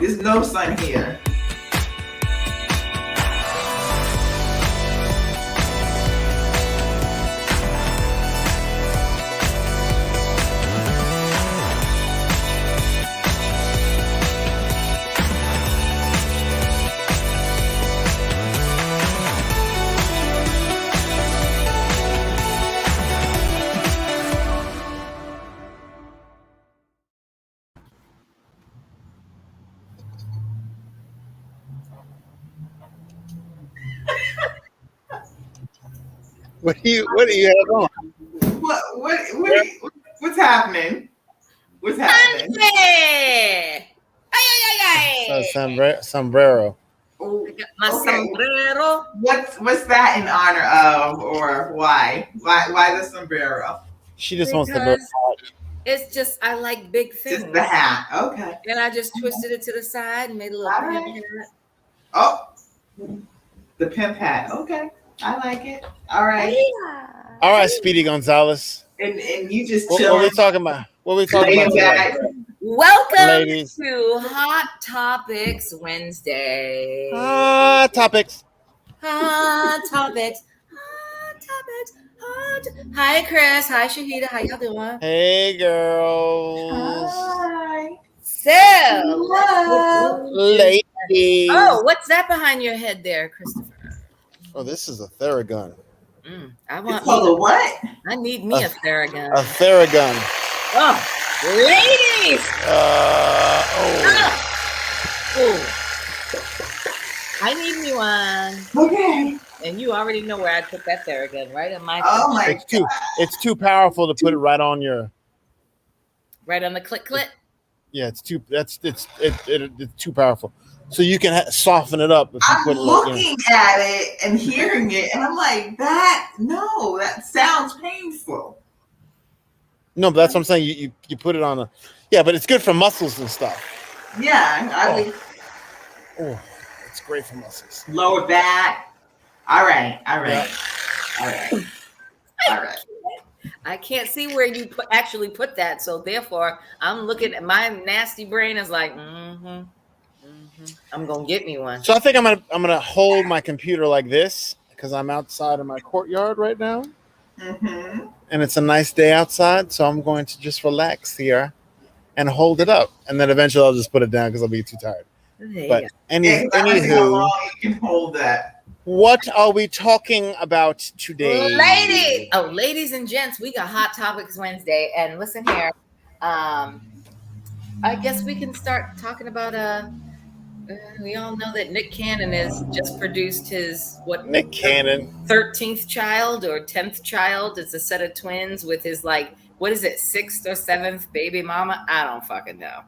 There's no sun here. What do you have on? What's happening? What's happening? Sombrero. Oh, My sombrero. What's that in honor of, or why? Why the sombrero? She just wants to look hot. It's just I like big things. Just the hat. Okay. And I just twisted it to the side and made a little pimp hat. Oh, the pimp hat. Okay, I like it. All right. Yeah. All right, Speedy Gonzalez. And you just What chill. are we talking about? What are we talking about today? Welcome Ladies. to Hot Topics Wednesday. Hot topics. Hot Topics. Hot Topics. Hot. Hi, Chris. Hi, Shahida. How y'all doing? Hey, girls. Hi. So, ladies. oh, what's that behind your head there, Christopher? Oh, this is a Theragun. I want it's called a what? I need me a Theragun. A Theragun. Oh, ladies! I need me one. Okay. And you already know where I put that Theragun, right in my. Oh my God. It's too powerful to put it right on your. Right on the clit. Yeah, it's too too powerful. So you can soften it up if you I'm put it looking at it and hearing it, and I'm like, that sounds painful. No, but that's what I'm saying. You put it on a, yeah, but it's good for muscles and stuff. Yeah, It's great for muscles. Lower back. All right. Yeah. All right. I can't see where you actually put that, so therefore I'm looking at my nasty brain is like, I'm gonna get me one. So I think I'm gonna hold my computer like this because I'm outside in my courtyard right now, and it's a nice day outside. So I'm going to just relax here and hold it up, and then eventually I'll just put it down because I'll be too tired. But anywho, how long you can hold that. What are we talking about today? Ladies and gents, we got Hot Topics Wednesday, and listen here. I guess we can start talking about we all know that Nick Cannon has just produced his Nick Cannon 13th child or 10th child. It's a set of twins with his what is it, 6th or 7th baby mama? I don't fucking know.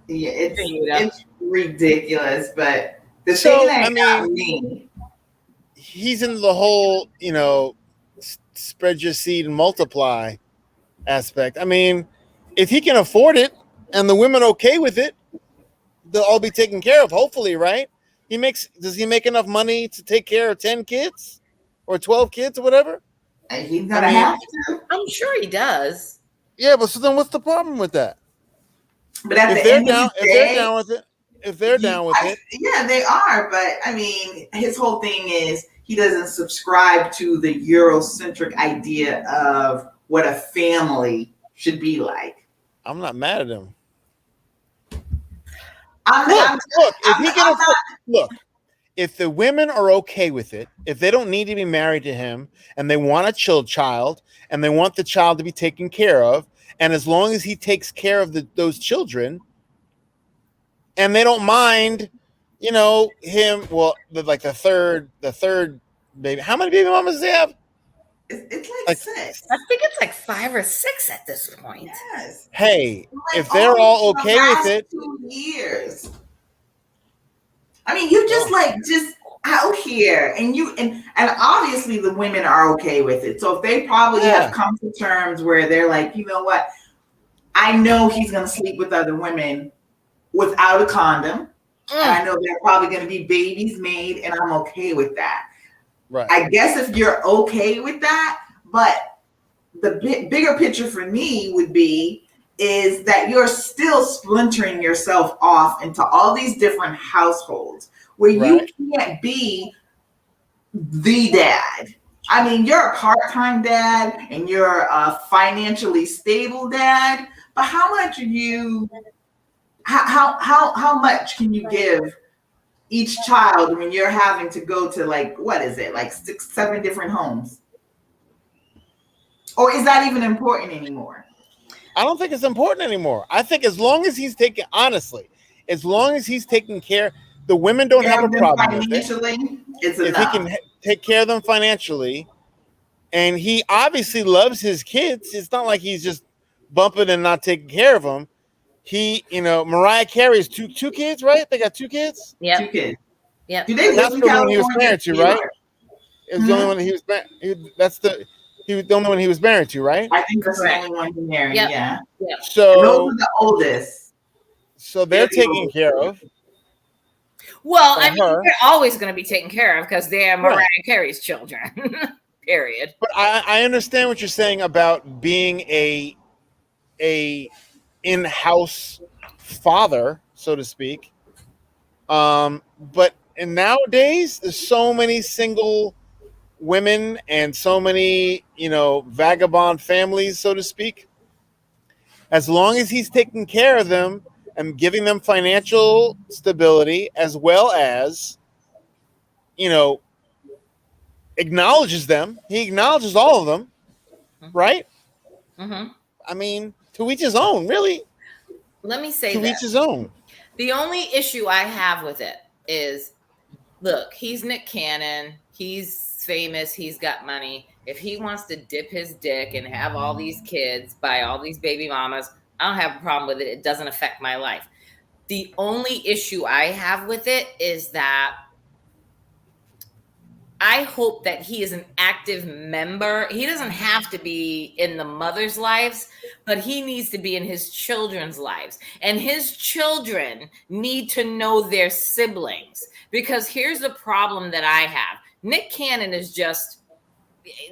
Yeah, it's ridiculous, but the thing that got me. He's in the whole, spread your seed and multiply aspect. I mean, if he can afford it and the women okay with it, they'll all be taken care of, hopefully, right? Does he make enough money to take care of 10 kids or 12 kids or whatever? He's gonna have to. I'm sure he does. Yeah, but so then what's the problem with that? But at the end of the day, if they're down with it. Yeah, they are. But I mean, his whole thing is he doesn't subscribe to the Eurocentric idea of what a family should be like. I'm not mad at him. Look, if the women are okay with it, if they don't need to be married to him and they want a child and they want the child to be taken care of, and as long as he takes care of those children, and they don't mind, him. Well, the third baby. How many baby mamas do they have? It's like 6. I think it's like 5 or 6 at this point. Yes. Hey, if they're all okay with it, 2 years. I mean, you just out here, and obviously the women are okay with it. So if they probably have come to terms where they're like, you know what, I know he's gonna sleep with other women without a condom. And I know there are probably going to be babies made, and I'm okay with that. Right. I guess if you're okay with that, but the bigger picture for me would be is that you're still splintering yourself off into all these different households where you can't be the dad. I mean, you're a part-time dad and you're a financially stable dad, but how much are you how much can you give each child when you're having to go to, like, what is it, like 6, 7 different homes? Or is that even important anymore? I don't think it's important anymore. I think as long as he's taking, honestly, as long as he's taking care, the women don't have a problem with it. It's if enough. he can take care of them financially, and he obviously loves his kids, it's not like he's just bumping and not taking care of them. He, Mariah Carey has two kids, right? They got 2 kids. Yeah. 2 kids. Yeah. Do they That's live in the only one he was California? married to, right? It was the only one that he was married. He was the only one he was married to, right? I think that's the only one he married. Yep. Yeah. Yep. So and those are the oldest. So they're taken care of. Well, I mean, they're always going to be taken care of because they're Mariah Carey's children. Period. But I understand what you're saying about being a in-house father, so to speak. But nowadays, there's so many single women and so many, vagabond families, so to speak. As long as he's taking care of them and giving them financial stability, as well as, acknowledges them. He acknowledges all of them, right? Mm-hmm. I mean, to each his own, really. Let me say to each his own. The only issue I have with it is, look, he's Nick Cannon. He's famous. He's got money. If he wants to dip his dick and have all these kids, buy all these baby mamas, I don't have a problem with it. It doesn't affect my life. The only issue I have with it is that I hope that he is an active member. He doesn't have to be in the mother's lives, but he needs to be in his children's lives. And his children need to know their siblings. Because here's the problem that I have. Nick Cannon is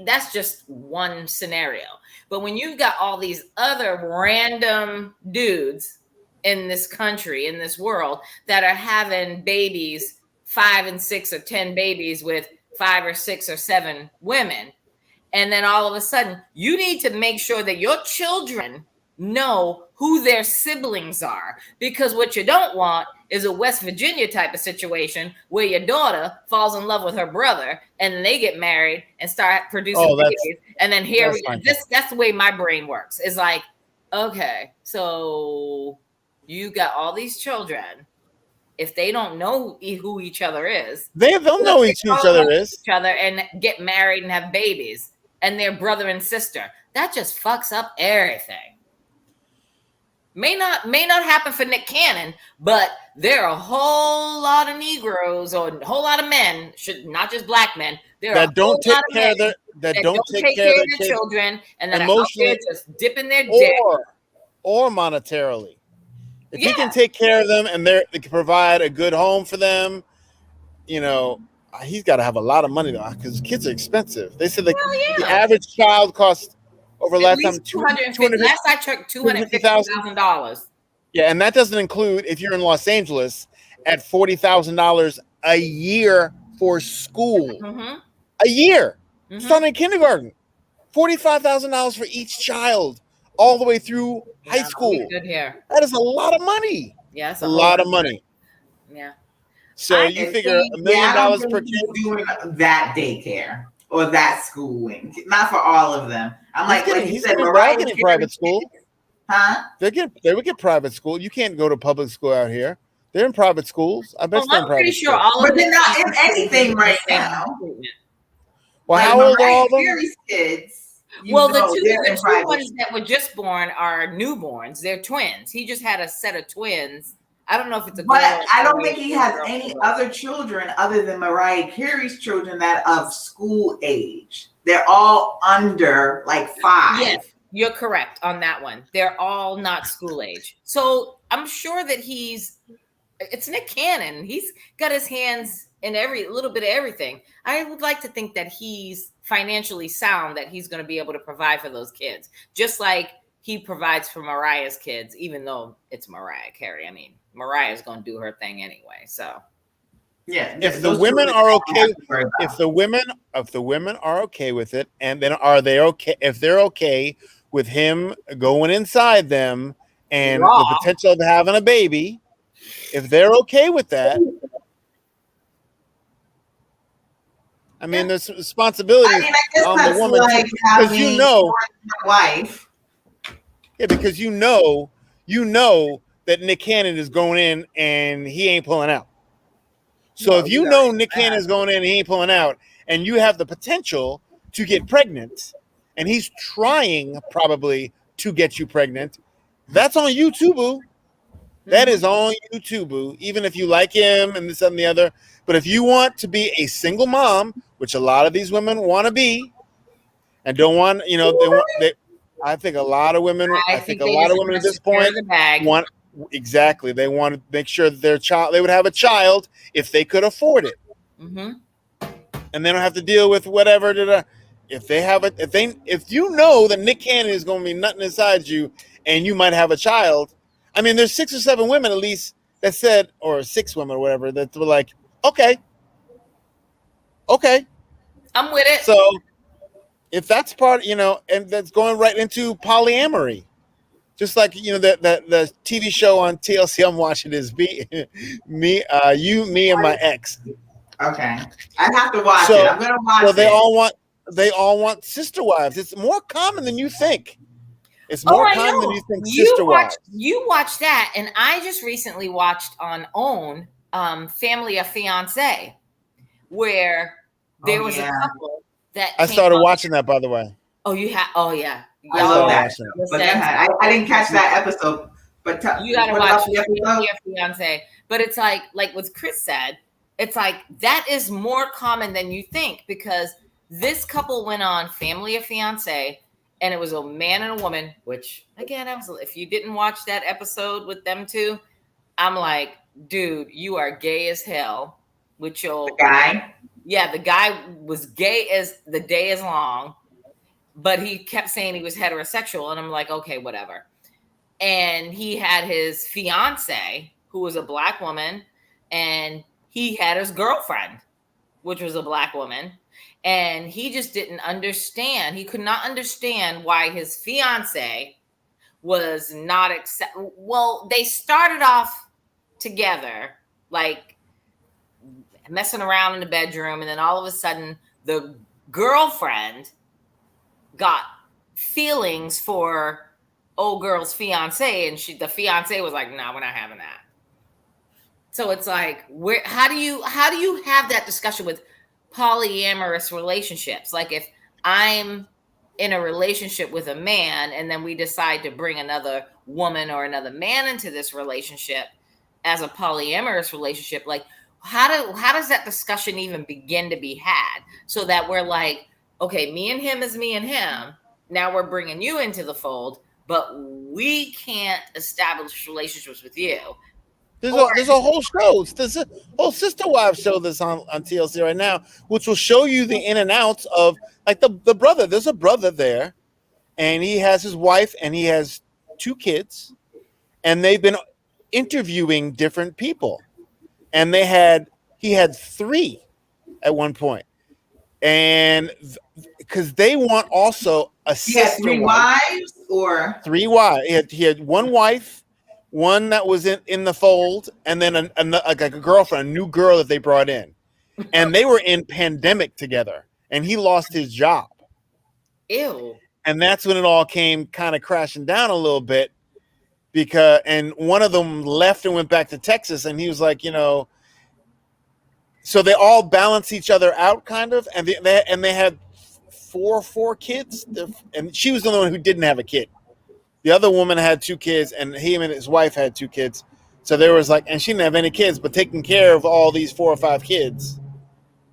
that's just one scenario. But when you've got all these other random dudes in this country, in this world, that are having babies, 5 and 6 or 10 babies with 5 or 6 or 7 women. And then all of a sudden, you need to make sure that your children know who their siblings are. Because what you don't want is a West Virginia type of situation where your daughter falls in love with her brother and then they get married and start producing babies. And then that's the way my brain works. It's like, okay, so you got all these children. If they don't know who each other is, they'll know who each other is. Each other and get married and have babies, and they're brother and sister. That just fucks up everything. May not happen for Nick Cannon, but there are a whole lot of Negroes or a whole lot of men, not just black men, that don't take care of their children, and that are out there just dipping their dick, or monetarily. If he can take care of them and they can provide a good home for them, he's got to have a lot of money though, because kids are expensive. They said the average child costs over last time $250,000. Last I checked, $250,000. Yeah, and that doesn't include if you're in Los Angeles at $40,000 a year for school. Mm-hmm. A year, starting in kindergarten, $45,000 for each child, all the way through high school. Good hair. That is a lot of money. Yeah, it's a lot of money. Yeah. So you figure $1 million per kid doing that daycare or that schooling, not for all of them. I'm he's getting private school. Huh? They would get private school. You can't go to public school out here. They're in private schools. I bet they're in private sure school. all of but they're not in anything right now. Well, how old are all of them? Kids. Well, the two ones that were just born are newborns. They're twins. He just had a set of twins. I don't know if it's a girl. But I don't think he has any other children other than Mariah Carey's children that of school age. They're all under like 5. Yes, you're correct on that one. They're all not school age. So I'm sure that it's Nick Cannon. He's got his hands in every little bit of everything. I would like to think that he's financially sound, that he's going to be able to provide for those kids. Just like he provides for Mariah's kids, even though it's Mariah Carey. I mean, Mariah's going to do her thing anyway. So yeah, if the women are okay, if the women are okay with it, and then are they okay? If they're okay with him going inside them and Raw. the potential of having a baby, if they're okay with that, I mean, there's responsibilities on the woman like because you know, wife. yeah, because you know that Nick Cannon is going in and he ain't pulling out. So Well, if you know Nick Cannon is going in and he ain't pulling out, and you have the potential to get pregnant, and he's trying probably to get you pregnant, that's on YouTube, boo. That is on YouTube, boo. Even if you like him and this and the other. But if you want to be a single mom, which a lot of these women want to be, and don't want, I think a lot of women. I think a lot of women at this point want exactly. They want to make sure that their child. They would have a child if they could afford it, and they don't have to deal with whatever. If they have it, if you know that Nick Cannon is going to be nothing inside you, and you might have a child. I mean, there's 6 or 7 women at least that said, or 6 women or whatever, that were like, okay, I'm with it. So if that's part, and that's going right into polyamory, just like the TV show on TLC I'm watching is me, and my ex. Okay, I have to watch it. I'm gonna watch it. So they all want sister wives. It's more common than you think. It's more common than you think. Sister wives. You watched that, and I just recently watched on OWN, Family of Fiance, where there was a couple that I started watching that, by the way. Oh, you have? Oh, yeah. I love that. But I didn't catch that episode. But you got to watch Family of Fiance. But it's like what Chris said. It's like that is more common than you think, because this couple went on Family of Fiance, and it was a man and a woman. Which again, if you didn't watch that episode with them two, I'm like, dude, you are gay as hell with your guy. Yeah, the guy was gay as the day is long, but he kept saying he was heterosexual, and I'm like, okay, whatever. And he had his fiance, who was a Black woman, and he had his girlfriend, which was a Black woman, and he just didn't understand. He could not understand why his fiance was not Well, they started off together, like messing around in the bedroom, and then all of a sudden the girlfriend got feelings for old girl's fiance, and the fiance was like, "No, we're not having that." So it's like, how do you have that discussion with polyamorous relationships? Like, if I'm in a relationship with a man, and then we decide to bring another woman or another man into this relationship as a polyamorous relationship, like, how does that discussion even begin to be had, so that we're like, okay, me and him is me and him. Now we're bringing you into the fold, but we can't establish relationships with you. There's a whole show. There's a whole Sister Wives show that's on TLC right now, which will show you the in and outs of, like, the brother. There's a brother there, and he has his wife, and he has 2 kids, and they've been interviewing different people. And he had 3 at one point, and because they want also a sister. 3 wives or 3 wives. He had 1 wife, one that was in the fold, and then like a girlfriend, a new girl that they brought in, and they were in pandemic together, and he lost his job. Ew. And that's when it all came kind of crashing down a little bit, and one of them left and went back to Texas, and he was like, so they all balance each other out, kind of, and they had four kids, and she was the only one who didn't have a kid. The other woman had 2 kids, and him and his wife had 2 kids. So there was and she didn't have any kids, but taking care of all these 4 or 5 kids.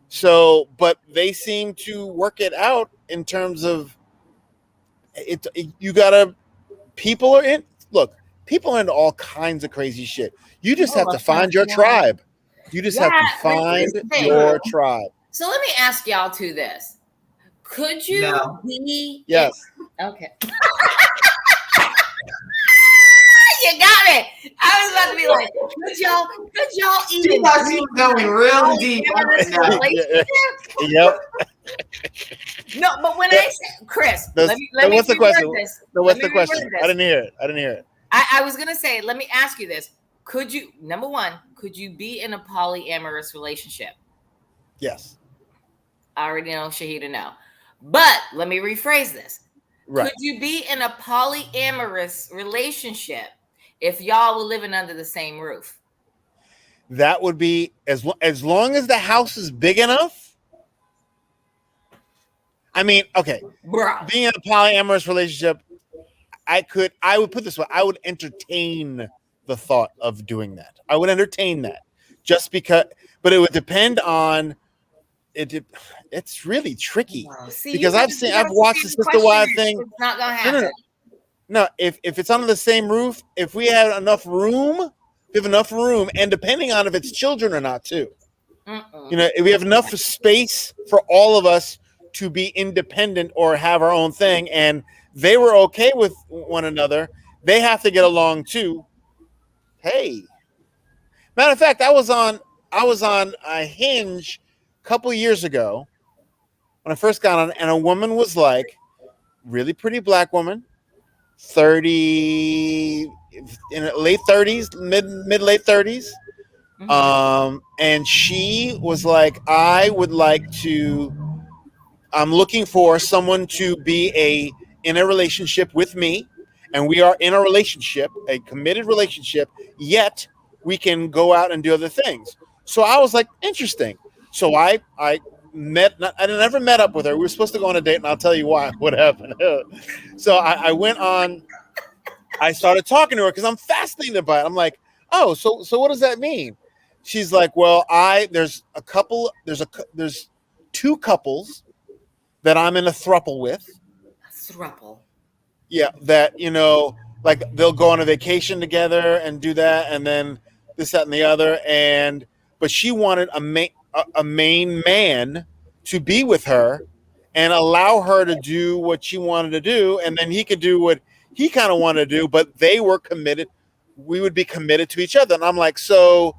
So, but they seem to work it out in terms of it. People are into all kinds of crazy shit. You just have to find your tribe. You just have to find your tribe. So let me ask y'all two this. Could you be... Yes. Okay. You got me. I was about to be like, could y'all She even thought she was going real deep. relationship? Yep. No, but when I said Chris, let me What's the question? this. No, Let what's me the question? reword this. I didn't hear it. I didn't hear it. I was gonna say, let me ask you this. Could you, number one, could you be in a polyamorous relationship? Yes. I already know Shahida no. But let me rephrase this. Right. Could you be in a polyamorous relationship if y'all were living under the same roof? That would be as long as the house is big enough. I mean, okay, Bro. being in a polyamorous relationship, I would put this way, I would entertain the thought of doing that. I would entertain that just because, but it would depend on it. It's really tricky because I've watched the sister wife thing. It's not gonna happen. No, if it's under the same roof, if we have enough room, and depending on if it's children or not too. You know, if we have enough space for all of us to be independent or have our own thing, and they were okay with one another, they have to get along too. Hey, matter of fact, I was on a Hinge a couple years ago when I first got on, and a woman was like, really pretty black woman, 30, in late 30s, mid late 30s. And she was like, I'm looking for someone to be in a relationship with me, and we are in a relationship, a committed relationship, yet we can go out and do other things. So I was like, interesting. So I never met up with her. We were supposed to go on a date, and I'll tell you what happened. So I went on, I started talking to her because I'm fascinated by it. I'm like, oh, so what does that mean? She's like, well, there's two couples that I'm in a throuple with. Throuple. Yeah, that, like they'll go on a vacation together and do that, and then this, that, and the other. But she wanted a main man to be with her and allow her to do what she wanted to do, and then he could do what he kind of wanted to do. But they were committed. We would be committed to each other. And I'm like, so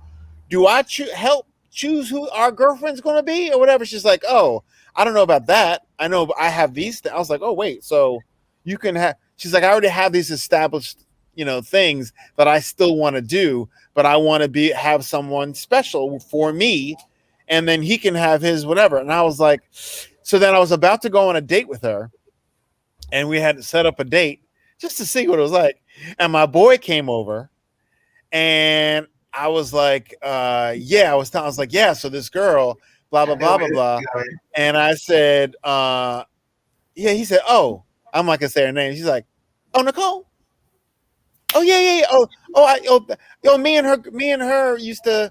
do I help choose who our girlfriend's going to be or whatever? She's like, oh, I don't know about that. I know I have these. I was like, oh, wait, so you can have, she's like, I already have these established, things that I still want to do, but I want to have someone special for me. And then he can have his whatever. And I was like, so then I was about to go on a date with her, and we had to set up a date just to see what it was like. And my boy came over, and I was like, yeah, I was like, yeah, so this girl, blah, blah, blah, blah, blah. And I said, yeah, he said, oh, I'm not gonna say her name. She's like, oh, Nicole. Oh, yeah. Me and her used to,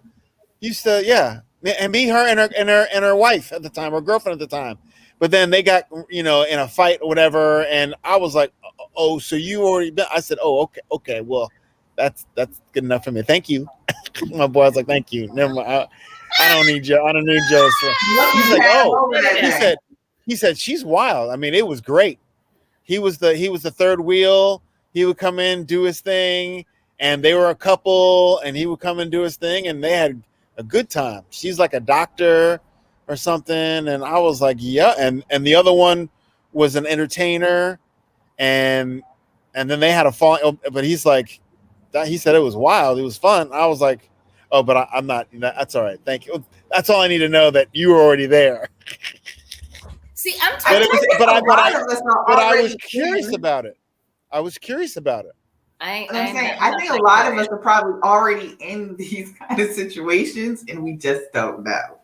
yeah. And me, her, and her wife at the time, her girlfriend at the time. But then they got, in a fight or whatever. And I was like, oh, so you already been? I said, oh, okay. Well, that's good enough for me. Thank you. My boy was like, thank you. Never mind. I don't need you. I don't need you. He's like, oh, he said, she's wild. I mean, it was great. He was the third wheel. He would come in, do his thing, and they were a couple, and he would come and do his thing, and they had a good time. She's like a doctor or something, and I was like, yeah. And the other one was an entertainer, and then they had a fall. But he's like, he said it was wild. It was fun. I was like, oh, but I'm not. That's all right. Thank you. That's all I need to know, that you were already there. See, I'm but I was curious about it. I was curious about it. I think a lot of us are probably already in these kind of situations, and we just don't know.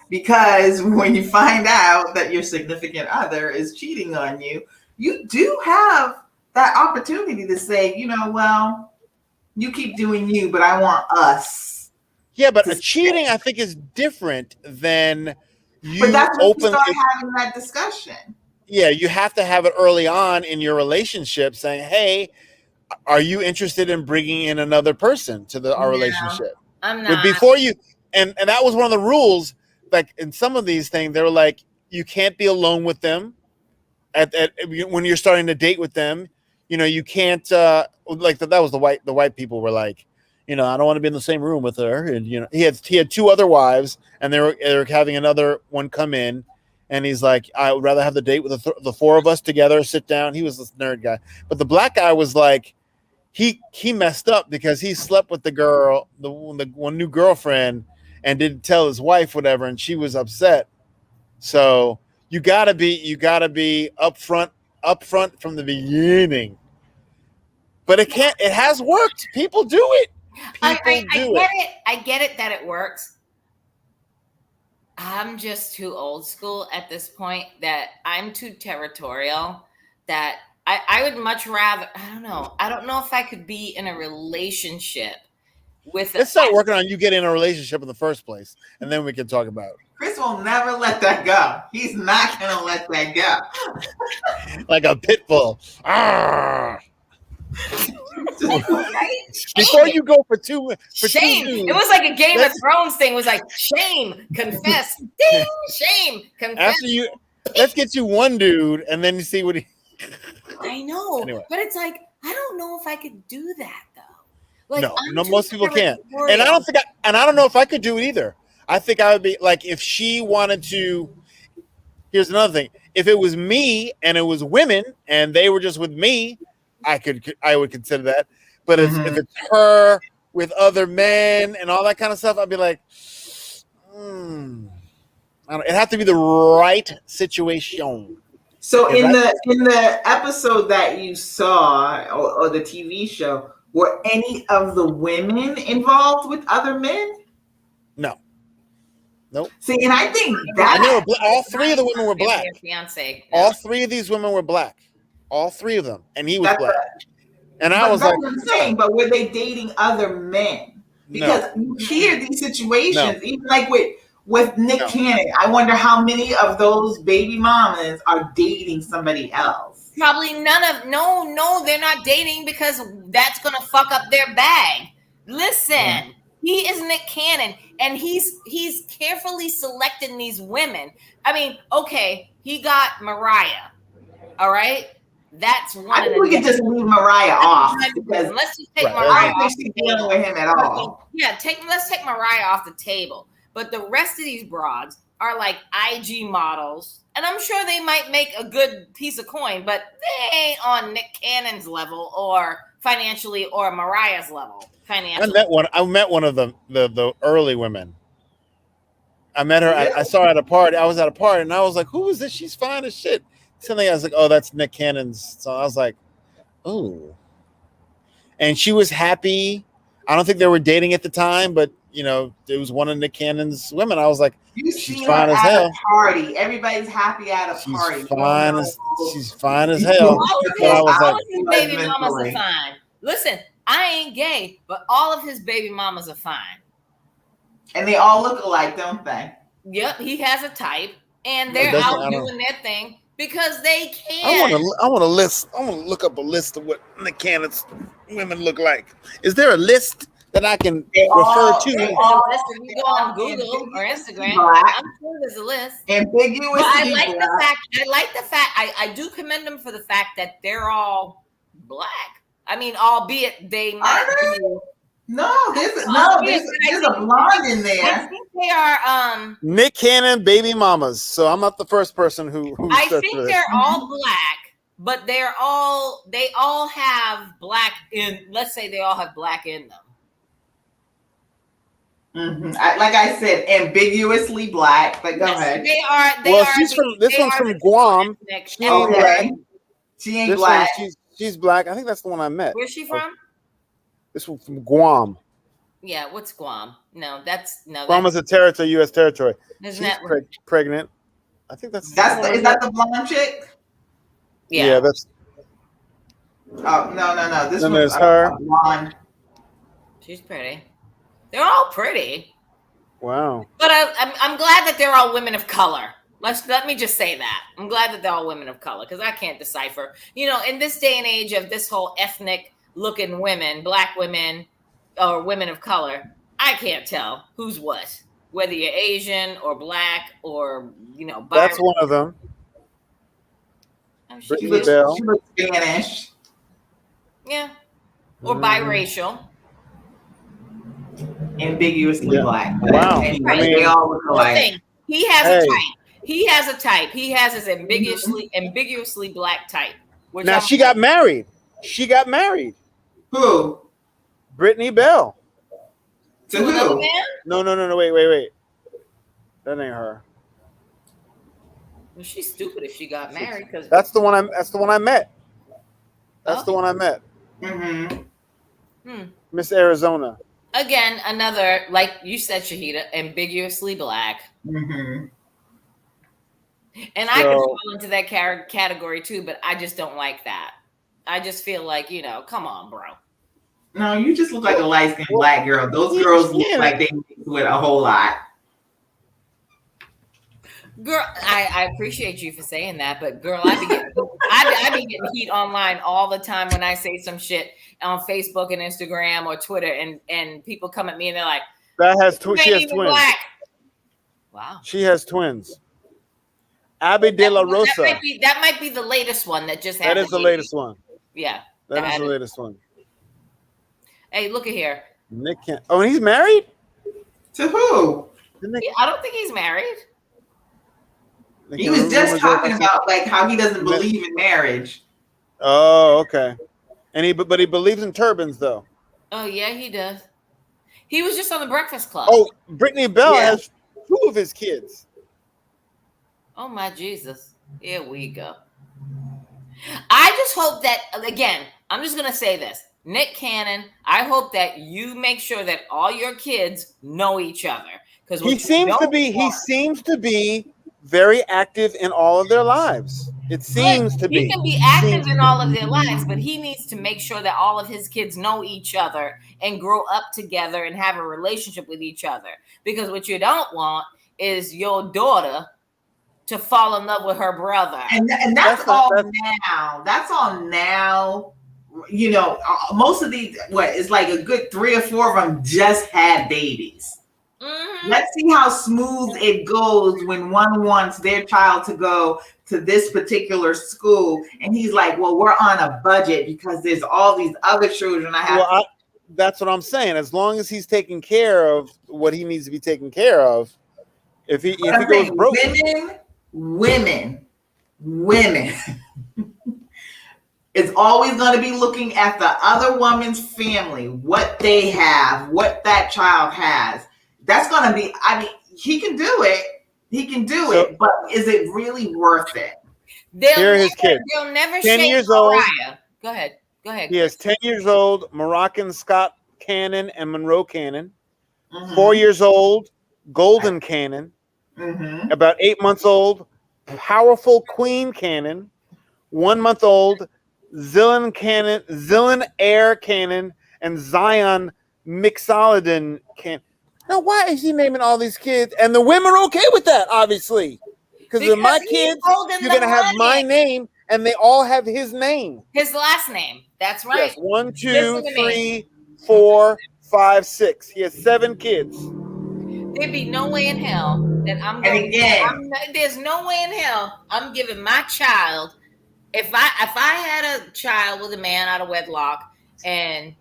Because when you find out that your significant other is cheating on you, you do have that opportunity to say, well, you keep doing you, but I want us. Yeah, but a cheating, I think, is different than you. But that's when you start having that discussion. Yeah, you have to have it early on in your relationship, saying, hey, are you interested in bringing in another person to our relationship? I'm not. But before you, and that was one of the rules. Like in some of these things, they were like, you can't be alone with them when you're starting to date with them. you can't like that was the white people were like, I don't want to be in the same room with her, and he had two other wives, and they were having another one come in, and he's like, I would rather have the date with the four of us together, sit down. He was this nerd guy, but the black guy was like, he messed up because he slept with the girl, the one new girlfriend, and didn't tell his wife whatever, and she was upset. So you gotta be upfront from the beginning. But it has worked. People do it. People do it. I get it that it works. I'm just too old school at this point, that I'm too territorial, that I would much rather, I don't know if I could be in a relationship with Let's start working on you getting in a relationship in the first place, and then we can talk about it. Chris will never let that go. He's not gonna let that go. Like a pit bull. Arrgh. Right? Before you go for two shame. Two, it was like a Game of Thrones thing. It was like shame, confess, ding, shame, confess. After let's get you one dude, and then you see what he. I know, anyway. But it's like, I don't know if I could do that though. Like, no, most people can't, and I don't know if I could do it either. I think I would be like, if she wanted to. Here's another thing: if it was me and it was women and they were just with me, I would consider that. But if it's her with other men and all that kind of stuff, I'd be like, it have to be the right situation. So in the episode that you saw, or the TV show, were any of the women involved with other men? No. Nope. See, and I think that all three of the women were black. Fiance. All three of these women were black. All three of them, and he was black. And I was like, but were they dating other men? Because you hear these situations, even like with Nick Cannon. I wonder how many of those baby mamas are dating somebody else. Probably none of. No, they're not dating, because that's gonna fuck up their bag. Listen, he is Nick Cannon, and he's carefully selecting these women. I mean, okay, he got Mariah. All right. That's one. I think we can just leave Mariah off, because let's just take Mariah off. She's dealing with him at all. Yeah, let's take Mariah off the table. But the rest of these broads are like IG models, and I'm sure they might make a good piece of coin, but they ain't on Nick Cannon's level, or financially, or Mariah's level financially. I met one of the early women. I met her. I saw her at a party. I was at a party, and I was like, "Who is this? She's fine as shit." Something I was like, "Oh, that's Nick Cannon's." So I was like, "Oh," and she was happy. I don't think they were dating at the time, but it was one of Nick Cannon's women. I was like, "She's fine as hell." Party, everybody's happy at a party. She's fine as hell. All of his baby mamas are fine. Listen, I ain't gay, but all of his baby mamas are fine, and they all look alike, don't they? Yep, he has a type, and they're out doing their thing. Because they can. I want to look up a list of what Nick Cannon's women look like. Is there a list that I can refer to? If you go on Google or Instagram, I'm sure there's a list. Ambiguous. I like the fact. I do commend them for the fact that they're all black. I mean, albeit they might be. No, there's a blonde in there. I think they are Nick Cannon baby mamas. So I'm not the first person who I think they're all black, but they all have black in. Let's say they all have black in them. Like I said, ambiguously black. But go ahead. They are. This one's from Guam. She ain't black. She's black. I think that's the one I met. Where's she from? This one from Guam. Yeah, what's Guam? Guam is a territory, U.S. territory. She's pregnant. I think is that the blonde chick? Yeah, that's. Oh no! This one's her. Blonde. She's pretty. They're all pretty. Wow. But I'm glad that they're all women of color. Let me just say that. I'm glad that they're all women of color, because I can't decipher. In this day and age of this whole ethnic looking women, black women or women of color, I can't tell who's what, whether you're Asian or black or That's one of them. She looks Spanish. Yeah. Or biracial. Ambiguously black. But Wow. anyway, I mean, they all look Well, alike. thing. He has a type. He has a type. He has his ambiguously black type. Which now she got married. She got married. Who? Brittany Bell. To another who? man? No. Wait. That ain't her. Well, she's stupid if she got married because That's the one I met. That's the one I met. Mm-hmm. Miss Arizona. Again, another, like you said, Shahida, ambiguously black. Mm-hmm. And I could fall into that category too, but I just don't like that. I just feel like, come on, bro. No, you just look like a light-skinned black girl. Those girls look like they mix with a whole lot. Girl, I appreciate you for saying that, but girl, I be getting heat online all the time when I say some shit on Facebook and Instagram or Twitter, and people come at me and they're like, she has twins. Black. Wow. She has twins. Abby De La Rosa. That might be the latest one that just happened. That is the latest one. Yeah. That is the latest one. Hey, look at here. Nick Cannon. Oh, and he's married? To who? I don't think he's married. He was just talking about like how he doesn't believe in marriage. Oh, okay. And but he believes in turbans though. Oh yeah, he does. He was just on the Breakfast Club. Oh, Brittany Bell has 2 of his kids. Oh my Jesus. Here we go. I just hope that, again, I'm just going to say this. Nick Cannon, I hope that you make sure that all your kids know each other. Because he seems to be very active in all of their lives. It seems to be. He can be active in all of their lives, but he needs to make sure that all of his kids know each other and grow up together and have a relationship with each other. Because what you don't want is your daughter to fall in love with her brother. And that's all now. That's all now. Most of these, it's like a good 3 or 4 of them just had babies. Mm-hmm. Let's see how smooth it goes when one wants their child to go to this particular school. And he's like, well, we're on a budget because there's all these other children I have. That's what I'm saying. As long as he's taking care of what he needs to be taken care of, if he goes broke. Women is always going to be looking at the other woman's family, what they have, what that child has. That's going to be, he can do it. He can do it, but is it really worth it? His kids. They'll never 10 years old. Go ahead. He has 10 years old, Moroccan Scott Cannon and Monroe Cannon. Mm-hmm. 4 years old, Golden Cannon. Mm-hmm. About 8 months old, Powerful Queen Cannon. 1 month old, Zillan Air Cannon, and Zion Mixolydian Cannon. Now, why is he naming all these kids? And the women are okay with that, obviously. Because of my kids, you're going to have my name, and they all have his name. His last name. That's right. Yes, 1, 2, 3, 4, 5, 6. He has 7 kids. There'd be no way in hell that there's no way in hell I'm giving my child. If I had a child with a man out of wedlock, and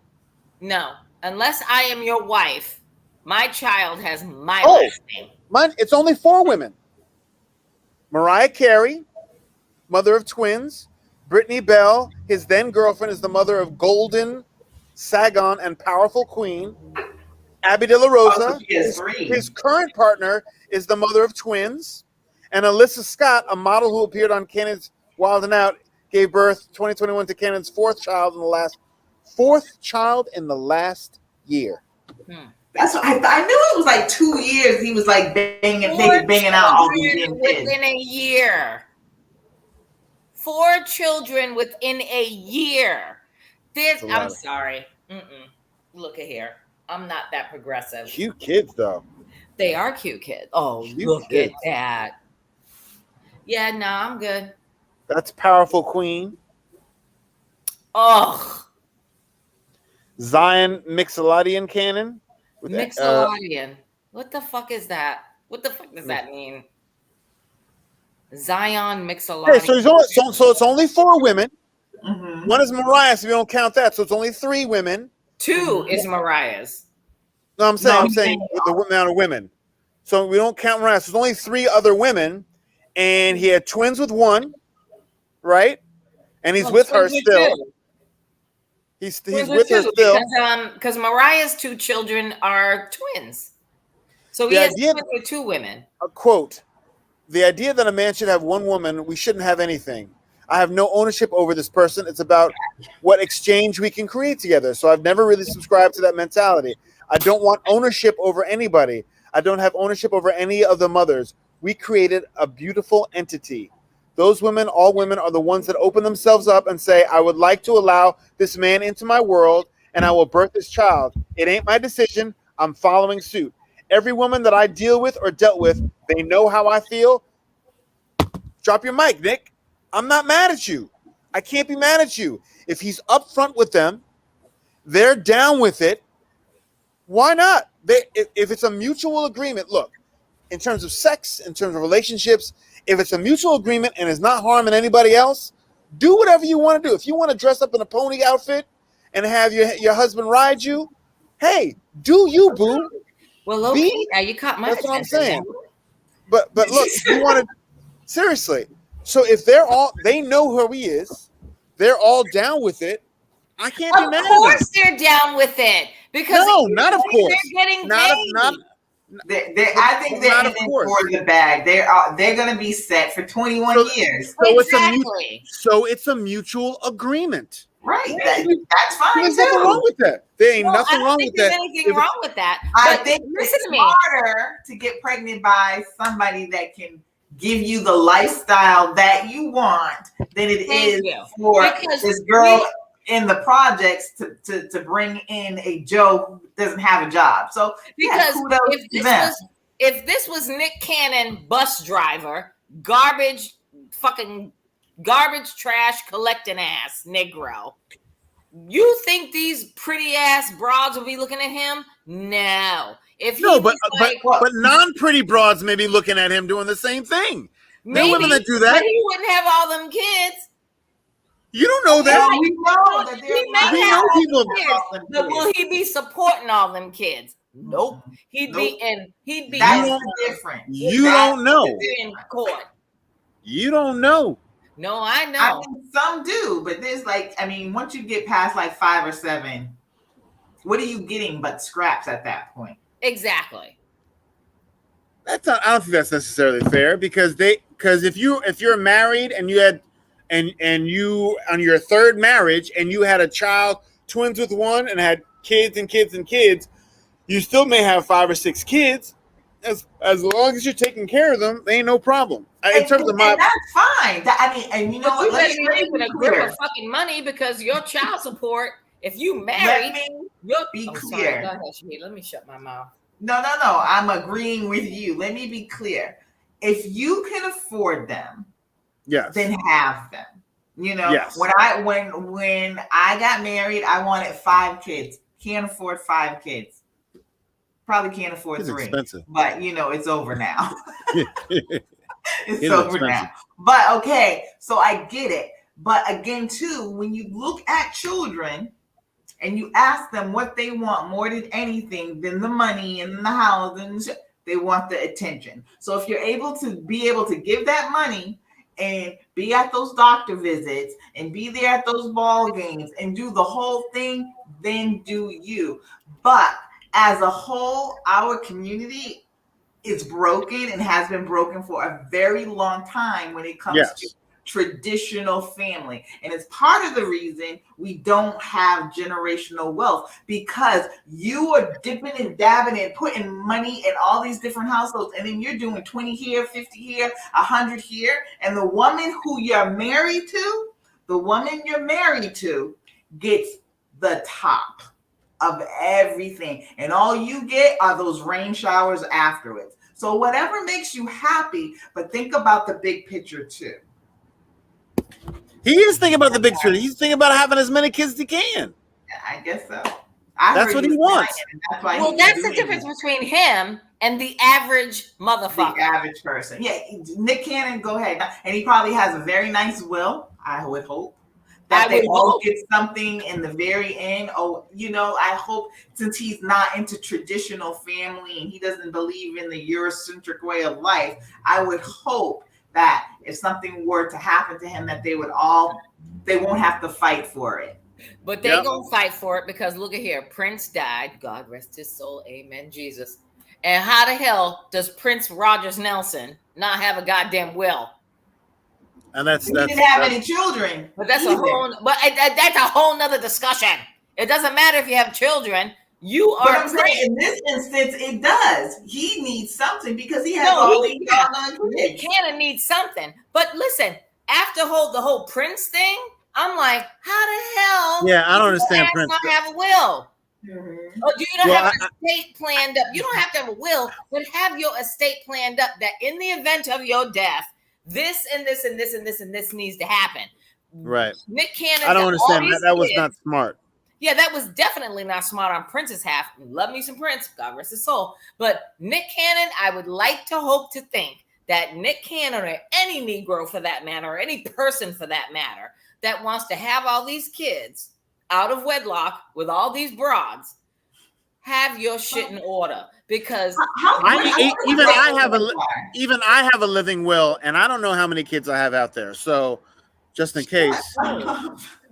no, unless I am your wife, my child has my last name. It's only 4 women. Mariah Carey, mother of twins. Brittany Bell, his then girlfriend, is the mother of Golden, Sagon, and Powerful Queen. Abby De La Rosa, his current partner, is the mother of twins. And Alyssa Scott, a model who appeared on Cannon's Wild and Out, gave birth 2021 to Cannon's 4th child in the last year. That's what I knew it was like 2 years. He was like banging out all these kids within a year. 4 children within a year. I'm sorry. Look at here. I'm not that progressive. Cute kids, though. They are cute kids. Oh, look at that. Yeah, no, I'm good. That's Powerful Queen. Oh. Zion Mixolydian Cannon. Mixolydian. What the fuck is that? What the fuck does that mean? Zion Mixolydian. Okay, so it's only 4 women. Mm-hmm. One is Mariah's, so we don't count that. So it's only 3 women. 2 is Mariah's. No, I'm saying with the amount of women. So we don't count Mariah. So there's only 3 other women, and he had twins with one, right? And he's with her still. He's with her still because Mariah's 2 children are twins. So he has twins with 2 women. A quote: "The idea that a man should have one woman, we shouldn't have anything. I have no ownership over this person. It's about what exchange we can create together." So I've never really subscribed to that mentality. I don't want ownership over anybody. I don't have ownership over any of the mothers. We created a beautiful entity. Those women, all women, are the ones that open themselves up and say, I would like to allow this man into my world, and I will birth this child. It ain't my decision. I'm following suit. Every woman that I deal with or dealt with, they know how I feel. Drop your mic, Nick. I'm not mad at you. I can't be mad at you. If he's upfront with them, they're down with it. Why not? If it's a mutual agreement, look, in terms of sex, in terms of relationships, if it's a mutual agreement and is not harming anybody else, do whatever you want to do. If you want to dress up in a pony outfit and have your husband ride you, hey, do you, boo. Well, okay, now you caught my attention. That's what I'm saying. Now. But look, you want to seriously. So if they know who he is, they're all down with it. I can't be mad at them. Of course they're down with it. Because not of course. They're getting paid. I think they're in for the bag. They're going to be set for 21 years. So exactly. It's a mutual agreement. Right. That's fine. There's nothing wrong with that. There ain't nothing wrong with that. There's anything wrong with that. I think it's smarter to get pregnant by somebody that can give you the lifestyle that you want than it is for this girl in the projects to bring in a Joe who doesn't have a job. So because if this was Nick Cannon, bus driver, garbage trash collecting ass Negro, you think these pretty ass broads will be looking at him? No. But non-pretty broads may be looking at him doing the same thing. There are women that do that. But he wouldn't have all them kids. You don't know that. We know that we know people. Kids, but will he be supporting all them kids? Nope. He'd be. That's different. You don't know. In court. You don't know. No, I know. I mean, some do, but there's once you get past 5 or 7, what are you getting but scraps at that point? Exactly. I don't think that's necessarily fair because if you're married and you had and you on your 3rd marriage and you had a child, twins with one, and had kids and kids and kids, you still may have 5 or 6 kids. As long as you're taking care of them, they ain't no problem. In terms of that's fine. And you know what? Let me raise a grip of fucking money because your child support. If you married, be clear. Sorry, go ahead, Shahid. Let me shut my mouth. No. I'm agreeing with you. Let me be clear. If you can afford them, then have them. You know, when I got married, I wanted 5 kids. Can't afford 5 kids. Probably can't afford it's 3. Expensive. But it's over now. It's over now. But okay, so I get it. But again, too, when you look at children and you ask them what they want more than anything than the money and the house, and they want the attention. So if you're able to give that money and be at those doctor visits and be there at those ball games and do the whole thing, then do you. But as a whole, our community is broken and has been broken for a very long time when it comes to traditional family. And it's part of the reason we don't have generational wealth, because you are dipping and dabbing and putting money in all these different households. And then you're doing 20 here, 50 here, 100 here. And the woman you're married to gets the top of everything. And all you get are those rain showers afterwards. So whatever makes you happy, but think about the big picture too. He is thinking about the big picture. He's thinking about having as many kids as he can. I guess so. That's what he wants. That's the difference between him and the average motherfucker. The average person. Yeah, Nick Cannon, go ahead. And he probably has a very nice will, I would hope, that they all get something in the very end. Oh, I hope, since he's not into traditional family and he doesn't believe in the Eurocentric way of life, I would hope that if something were to happen to him, that they won't have to fight for it. But they gonna fight for it, because look at here, Prince died. God rest his soul. Amen, Jesus. And how the hell does Prince Rogers Nelson not have a goddamn will? And he didn't have any children. But that's a whole nother discussion. It doesn't matter if you have children. You are. I'm saying in this instance, it does. He needs something because he has all these kids. Cannon needs something. But listen, after the whole Prince thing, I'm like, how the hell? Yeah, I don't understand Prince. Not have a will. Mm-hmm. Or do you not have an estate planned up? You don't have to have a will, but have your estate planned up that in the event of your death, this and this and this and this and this needs to happen. Right. Nick Cannon. I don't understand that. That was not smart. Yeah, that was definitely not smart on Prince's half. Love me some Prince, God rest his soul. But Nick Cannon, I would like to hope to think that Nick Cannon, or any Negro for that matter, or any person for that matter, that wants to have all these kids out of wedlock with all these broads, have your shit in order, because even I have a living will, and I don't know how many kids I have out there. So, just in case.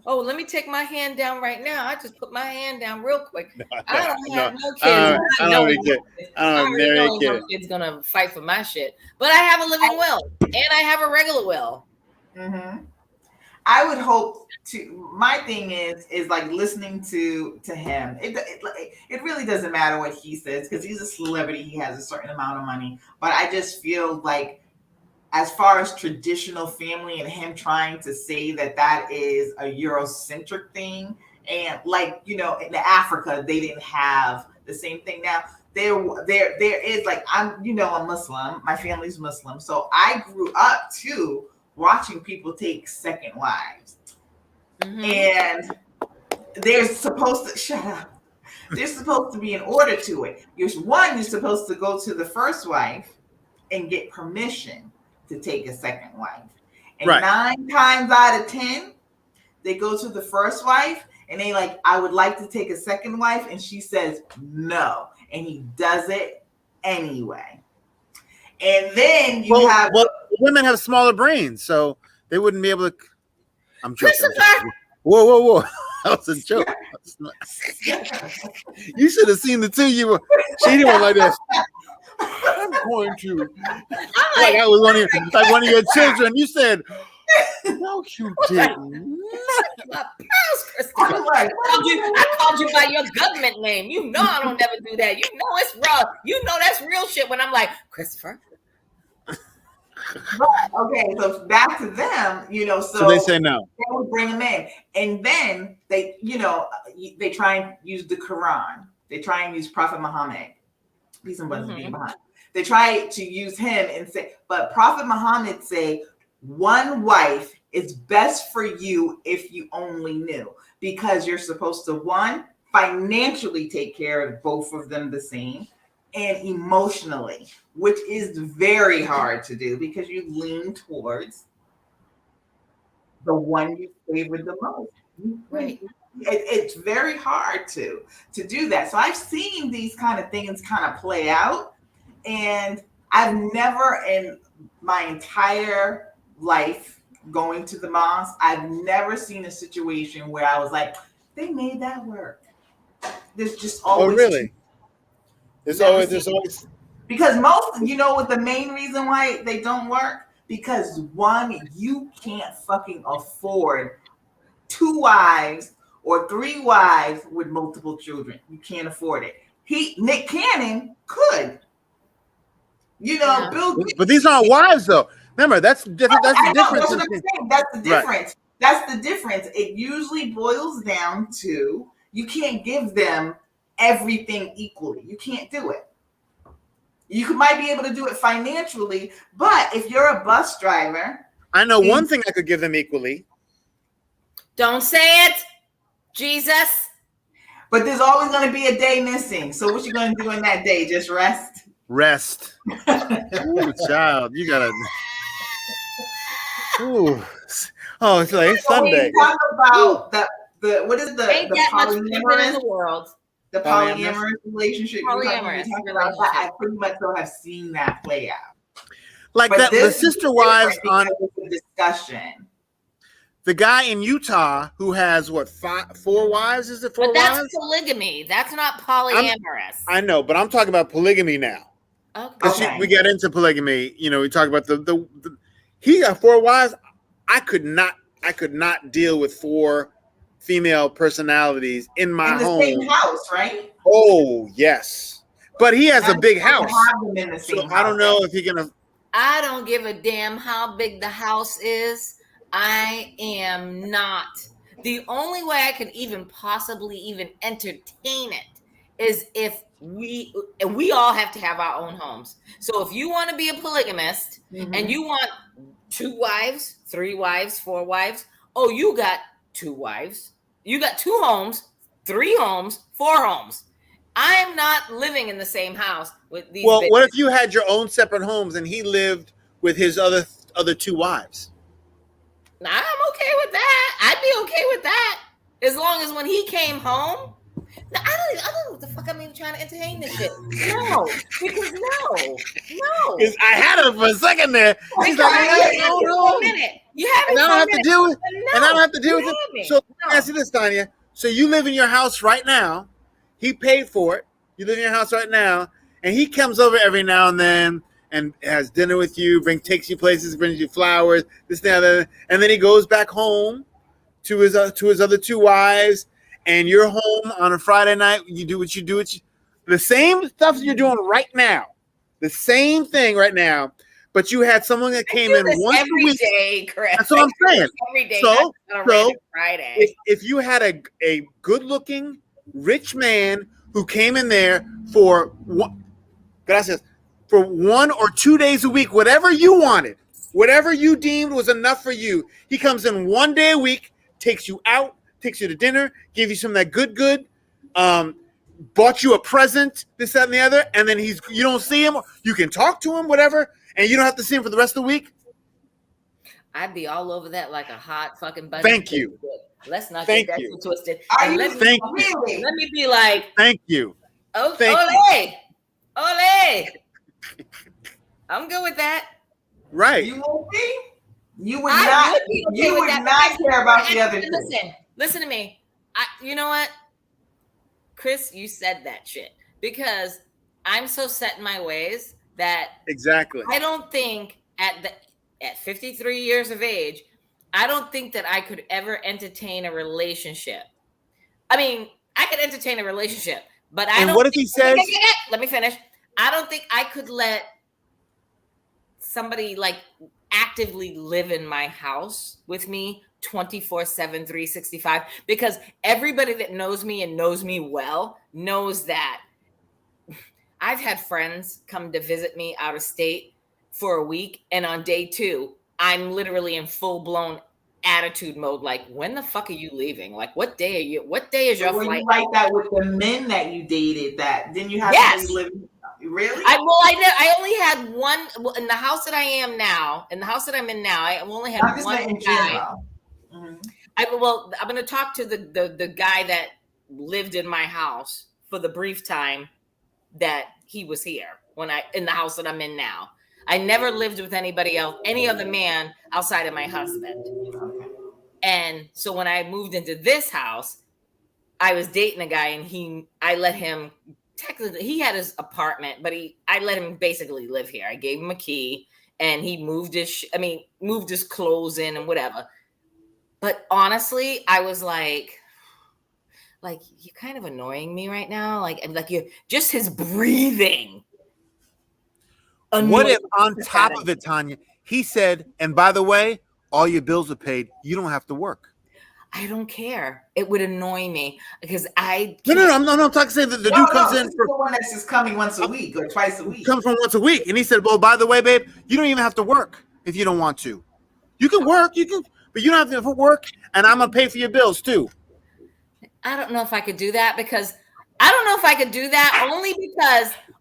Oh, let me take my hand down right now. I just put my hand down real quick. I don't have no kids. I don't know no kid's gonna fight for my shit, but I have a living will and I have a regular will. Mm-hmm. I would hope to. My thing is like listening to him. It really doesn't matter what he says because he's a celebrity. He has a certain amount of money, but I just feel like, as far as traditional family and him trying to say that is a Eurocentric thing, and in Africa they didn't have the same thing. Now there is, like, I'm Muslim. My family's Muslim, so I grew up too watching people take second wives. Mm-hmm. And there's supposed to be an order to it. You're supposed to go to the first wife and get permission to take a second wife. And 9 times out of 10, they go to the first wife and they like, I would like to take a second wife. And she says no. And he does it anyway. And then women have smaller brains, so they wouldn't be able to. I'm joking. Christopher! Whoa. That was a joke. You should have seen the two. She didn't like this. I'm going to. Like I was one of your children. You said, no, you didn't. I called you by your government name. You know I don't never do that. You know it's raw. You know that's real shit when I'm like, Christopher. Okay, so back to them, so they say no. They would bring them in, and then they try and use the Quran. They try and use Prophet Muhammad. Peace and blessings be behind. They try to use him and say, but Prophet Muhammad say, one wife is best for you if you only knew, because you're supposed to, one, financially take care of both of them the same, and emotionally, which is very hard to do because you lean towards the one you favored the most. Right. It's very hard to do that. So I've seen these kind of things kind of play out, and I've never in my entire life going to the mosque, I've never seen a situation where I was like, they made that work. There's just always. Oh, really? There's always. Because most, what the main reason why they don't work? Because one, you can't fucking afford 2 wives or 3 wives with multiple children. You can't afford it. Nick Cannon could. Bill Gates. But these aren't wives, though. Remember, that's the difference. That's what I'm saying. That's the difference. Right. That's the difference. It usually boils down to you can't give them everything equally. You can't do it. You might be able to do it financially, but if you're a bus driver, I know one thing I could give them equally. Don't say it, Jesus. But there's always going to be a day missing. So what you going to do in that day? Just rest? Rest. Ooh, child, you gotta. Ooh. Oh, it's like Sunday. We talk about the what is Ain't the that much women in polyamorous the world. the Polyamorous? polyamorous relationship. When Polyamorous you talk about relationship. that, I pretty much don't have seen that play out. Like But that, the this is sister wives different on because it's a discussion. the guy in Utah who has what, 4 wives? Is it 4 But that's wives? polygamy. That's not polyamorous. I know, but I'm talking about polygamy now. Because Okay. we get into polygamy, we talk about the he got 4 wives. I could not deal with 4 female personalities in my home. In the same house, right? Oh yes, but he has Not a big have house. them in the So same I don't house. know if he can. I don't give a damn how big the house is. I am not. The only way I could even possibly even entertain it is if we all have to have our own homes. So if you want to be a polygamist and you want 2 wives, 3 wives, 4 wives, oh, you got 2 wives, you got 2 homes, 3 homes, 4 homes. I'm not living in the same house with these. Well, what if you had your own separate homes and he lived with his other 2 wives? I'm okay with that. I'd be okay with that. As long as when he came home, I don't know what the fuck I'm even trying to entertain this shit. No, because no. Because I had it for a second there. She's like, a minute. You have and I don't have to deal with and I don't have to deal with it. So let me ask you this, Tanya. So you live in your house right now. He paid for it. You live in your house right now, and he comes over every now and then and has dinner with you, takes you places, brings you flowers, this, that, and then he goes back home to his other 2 wives, and you're home on a Friday night. You do what you do. The same stuff you're doing right now, the same thing right now, but you had someone that came in once a week. Day, Chris. That's what I'm saying. Every day, so Friday. If you had a good-looking, rich man who came in there for 1 or 2 days a week, whatever you wanted, whatever you deemed was enough for you, he comes in 1 day a week, takes you out, takes you to dinner, give you some of that good, bought you a present, this, that, and the other, and then you don't see him, you can talk to him, whatever, and you don't have to see him for the rest of the week. I'd be all over that like a hot fucking bunny. Thank you. Let's not get that too twisted. Let me be like, thank you. Oh, ole. I'm good with that. Right. You won't be? You would not. You would not care about the other two. Listen to me. You know what, Chris? You said that shit because I'm so set in my ways that exactly. I don't think at 53 years of age, I don't think that I could ever entertain a relationship. I mean, I could entertain a relationship, but I don't. And what if he says? Let me finish. I don't think I could let somebody like actively live in my house with me 24/7, 365, because everybody that knows me and knows me well knows that I've had friends come to visit me out of state for a week, and on day 2, I'm literally in full-blown attitude mode. Like, when the fuck are you leaving? Like, what day is your flight? You like that with the men that you dated? That then you have to live. Really? I only had one in the house that I am now. In the house that I'm in now, I only had one guy. I'm going to talk to the guy that lived in my house for the brief time that he was here in the house that I'm in now. I never lived with anybody else, any other man outside of my husband. And so when I moved into this house, I was dating a guy, and I let him. Technically, he had his apartment, but I let him basically live here. I gave him a key, and he moved his clothes in and whatever. But honestly, I was like you're kind of annoying me right now. Like you're just his breathing. What if on top of it, Tanya, he said, and by the way, all your bills are paid. You don't have to work. I don't care. It would annoy me because I can't. No. I'm talking saying that the dude comes in for the one that's just coming once a week or twice a week. Comes from once a week, and he said, "Well, by the way, babe, you don't even have to work if you don't want to. You can work, but you don't have to work, and I'm gonna pay for your bills too." I don't know if I could do that because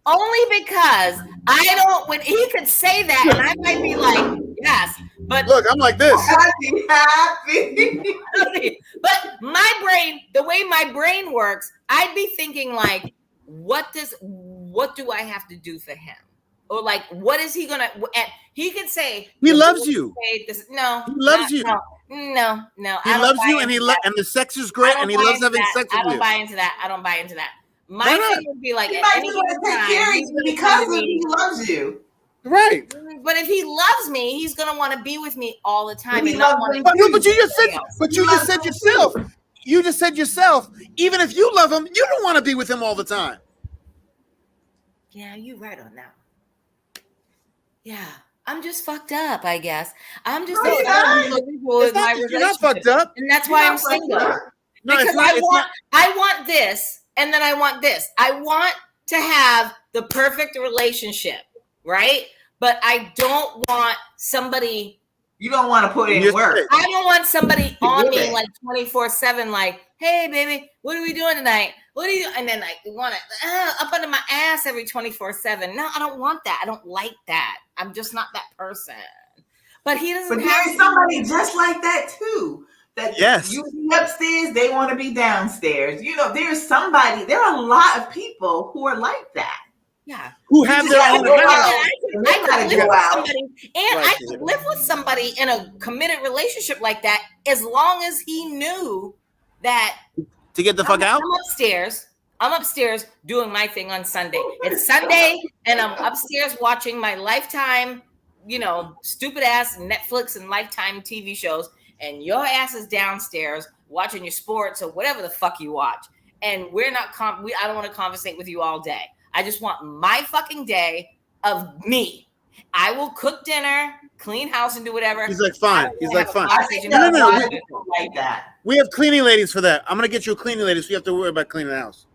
only because I don't. When he could say that, and I might be like, Yes, but Look, I'm like this. Happy. But my brain, the way my brain works, I'd be thinking like, what do I have to do for him? Or like, what is he gonna? And he could say He loves you. No, He loves you. No. He loves you, and and the sex is great, and he loves having sex with you. I don't buy into that. My thing would be like, He at might any just want to given take time, care of he's you gonna because come to me. he loves you. Right. But if he loves me, he's gonna want to be with me all the time. But he and not loves want me to too. But you just said. But you just said loves him yourself. too. You just said yourself. Even if you love him, you don't want to be with him all the time. Yeah, you're right on that. Yeah, I'm just fucked up, I guess. I'm just No, a you're sad not. individual with my You're not relationship, fucked up. and that's You're why not I'm fucked single. up. No, Because it's I want this, and then I want this. I want to have the perfect relationship, right? But I don't want somebody. You don't want to put in work. I don't want somebody on do me it. like 24/7, like, hey, baby, what are we doing tonight? What are you? And then like want to up under my ass every 24/7. No, I don't want that. I don't like that. I'm just not that person. But he doesn't But have there's somebody just like that too. That Yes. you be upstairs, they want to be downstairs. You know, there's somebody. There are a lot of people who are like that. Yeah. Who have their own go house. out. I could live with somebody, and Right, I could live with somebody in a committed relationship like that as long as he knew that To get the fuck out? I'm upstairs doing my thing on Sunday. It's Sunday, and I'm upstairs watching my Lifetime, stupid ass Netflix and Lifetime TV shows, and your ass is downstairs watching your sports or whatever the fuck you watch. And we're not I don't want to conversate with you all day. I just want my fucking day of me. I will cook dinner, clean house, and do whatever. He's like, fine. He's like, fine. No, like that. We have cleaning ladies for that. I'm gonna get you a cleaning lady, so you have to worry about cleaning the house.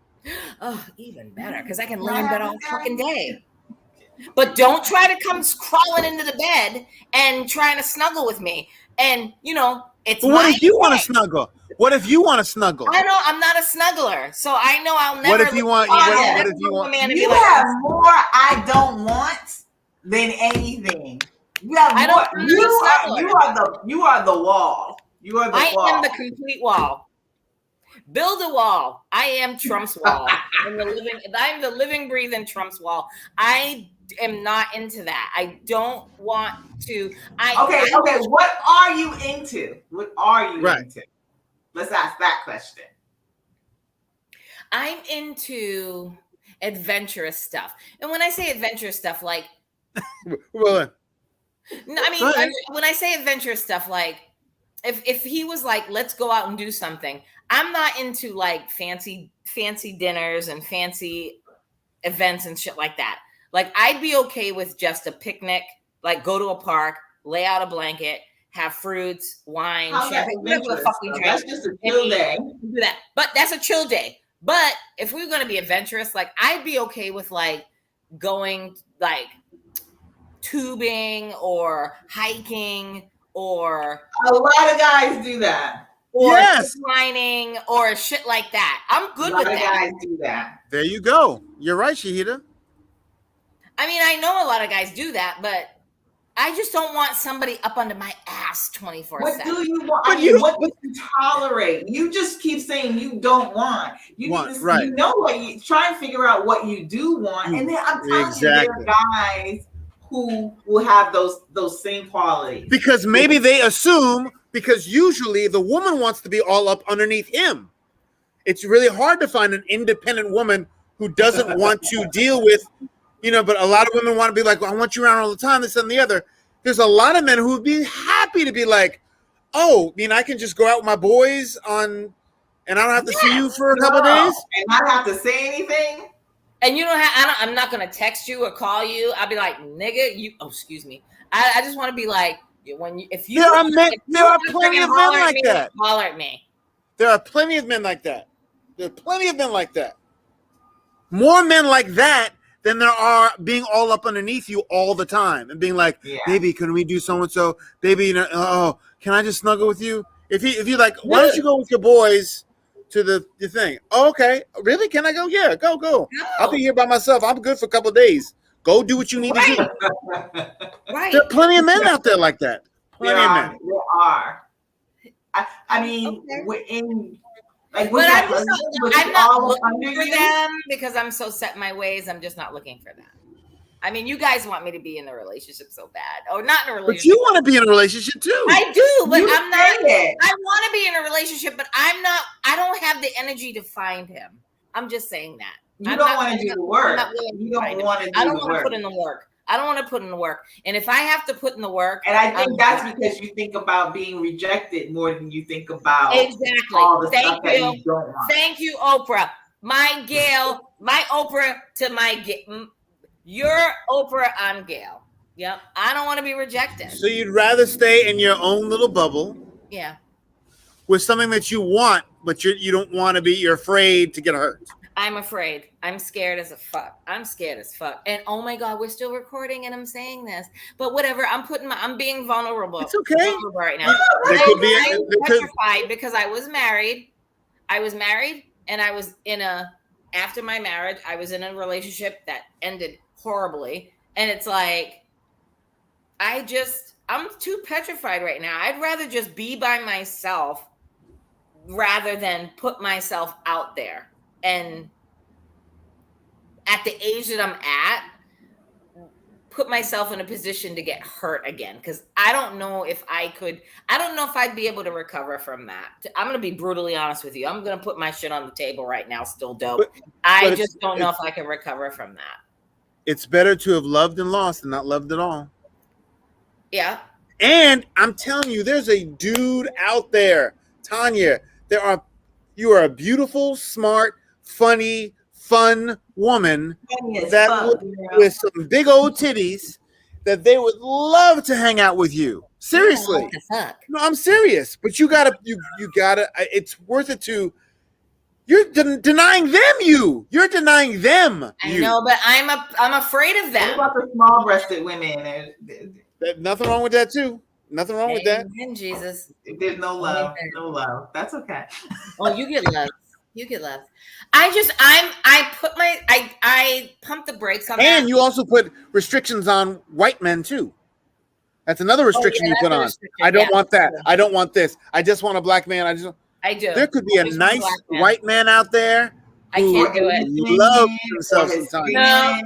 Oh, even better, because I can lay in bed all fucking day. But don't try to come crawling into the bed and trying to snuggle with me. And it's. But what if you want to snuggle? What if you want to snuggle? I know I'm not a snuggler, so I know I'll never. What if you want? What if you want? You have more I don't want than anything. You have more. You are the wall. You are the wall. I am the complete wall. Build a wall. I am Trump's wall. I'm the living, breathing Trump's wall. I am not into that. I don't want to. Okay. What are you into? What are you into? Let's ask that question. I'm into adventurous stuff. And when I say adventurous stuff, like well, no, I mean when I say adventurous stuff, like if he was like, let's go out and do something, I'm not into like fancy dinners and fancy events and shit like that. Like I'd be okay with just a picnic, like go to a park, lay out a blanket, have fruits, wine, champagne, whatever the fuck we drink. That's just a chill day. Do that. But that's a chill day. But if we were going to be adventurous, like I'd be okay with like going like tubing or hiking or a lot of guys do that. Or climbing or shit like that. I'm good with that. A lot of guys do that. There you go. You're right, Shahida. I mean, I know a lot of guys do that, but I just don't want somebody up under my ass 24/7. What do you want? What do you tolerate? You just keep saying you don't want. You know what you try and figure out what you do want, and then I'm telling you, there are guys who will have those same qualities. Because maybe they assume, because usually the woman wants to be all up underneath him. It's really hard to find an independent woman who doesn't want to deal with, but a lot of women want to be like, well, I want you around all the time, this and the other. There's a lot of men who would be happy to be like, oh, I can just go out with my boys and I don't have to see you for a couple of days. And not have to say anything. And I'm not going to text you or call you. I'll be like, nigga, excuse me. I just want to be like, there are plenty of men like that. Holler at me. There are plenty of men like that. More men like that than there are being all up underneath you all the time and being like, baby, can we do so and so? Baby, can I just snuggle with you? If you're like, why don't you go with your boys to the thing? Oh, okay, really? Can I go? Yeah, go. No. I'll be here by myself. I'm good for a couple of days. Go do what you need to do. Right. There are plenty of men out there like that. Plenty of men. There are. I mean, Okay. like, But I'm not looking under for you? them because I'm so set in my ways. I'm just not looking for them. I mean, you guys want me to be in a relationship so bad, or not in a relationship. But you want to be in a relationship too. I do, but You I'm not. say it. I want to be in a relationship, but I'm not. I don't have the energy to find him. I'm just saying that. You I'm don't not- want to I'm do not- the I'm work. not willing You to don't find him. want to do I don't the want to work. put in the work. I don't want to put in the work. And if I have to put in the work, And I think I'm that's done. because you think about being rejected more than you think about Exactly. all the Thank stuff that you. you don't want. Thank you, Oprah. My Gail, my Oprah to my Gail. You're Oprah, I'm Gail. Yep. I don't want to be rejected. So you'd rather stay in your own little bubble Yeah. with something that you want, but you don't want to be. You're afraid to get hurt. I'm afraid. I'm scared as a fuck. I'm scared as fuck. And oh my God, we're still recording and I'm saying this. But whatever, I'm being vulnerable. It's okay. Vulnerable right now. There could be. I'm There could, petrified because I was married. And I was after my marriage, I was in a relationship that ended horribly. And it's like, I'm too petrified right now. I'd rather just be by myself rather than put myself out there. And at the age that I'm at, put myself in a position to get hurt again. Because I don't know if I'd be able to recover from that. I'm going to be brutally honest with you. I'm going to put my shit on the table right now, still dope. I just don't know if I can recover from that. It's better to have loved and lost than not loved at all. Yeah. And I'm telling you, there's a dude out there, Tanya. You are a beautiful, smart, funny, fun woman with some big old titties that they would love to hang out with you. Seriously. No, I'm serious. But you gotta. It's worth it to. You're denying them you. You're denying them I know, but I'm afraid of them. What about the small-breasted women? Nothing wrong with that too. Nothing wrong with that. Jesus. There's no love. No love. That's okay. Oh, you get love. You get love. I pump the brakes on that. And you also put restrictions on white men too. That's another restriction you put on. I don't want that. I don't want this. I just want a black man. I do. There could be a nice white man out there. I can't do it. Love themselves sometimes. No,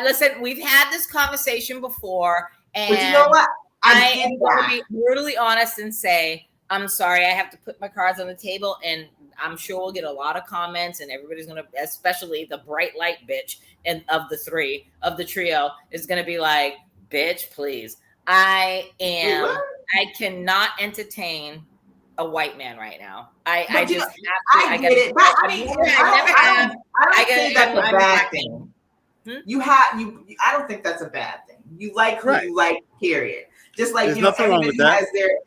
listen. We've had this conversation before, and but you know what? I am going to be brutally honest and say, I'm sorry. I have to put my cards on the table, and I'm sure we'll get a lot of comments, and everybody's going to, especially the bright light bitch of the trio, is going to be like, bitch, please. I cannot entertain a white man right now. I get it. But I mean, I don't think that's a bad thing. I don't think that's a bad thing. You like who you like, period. Just like,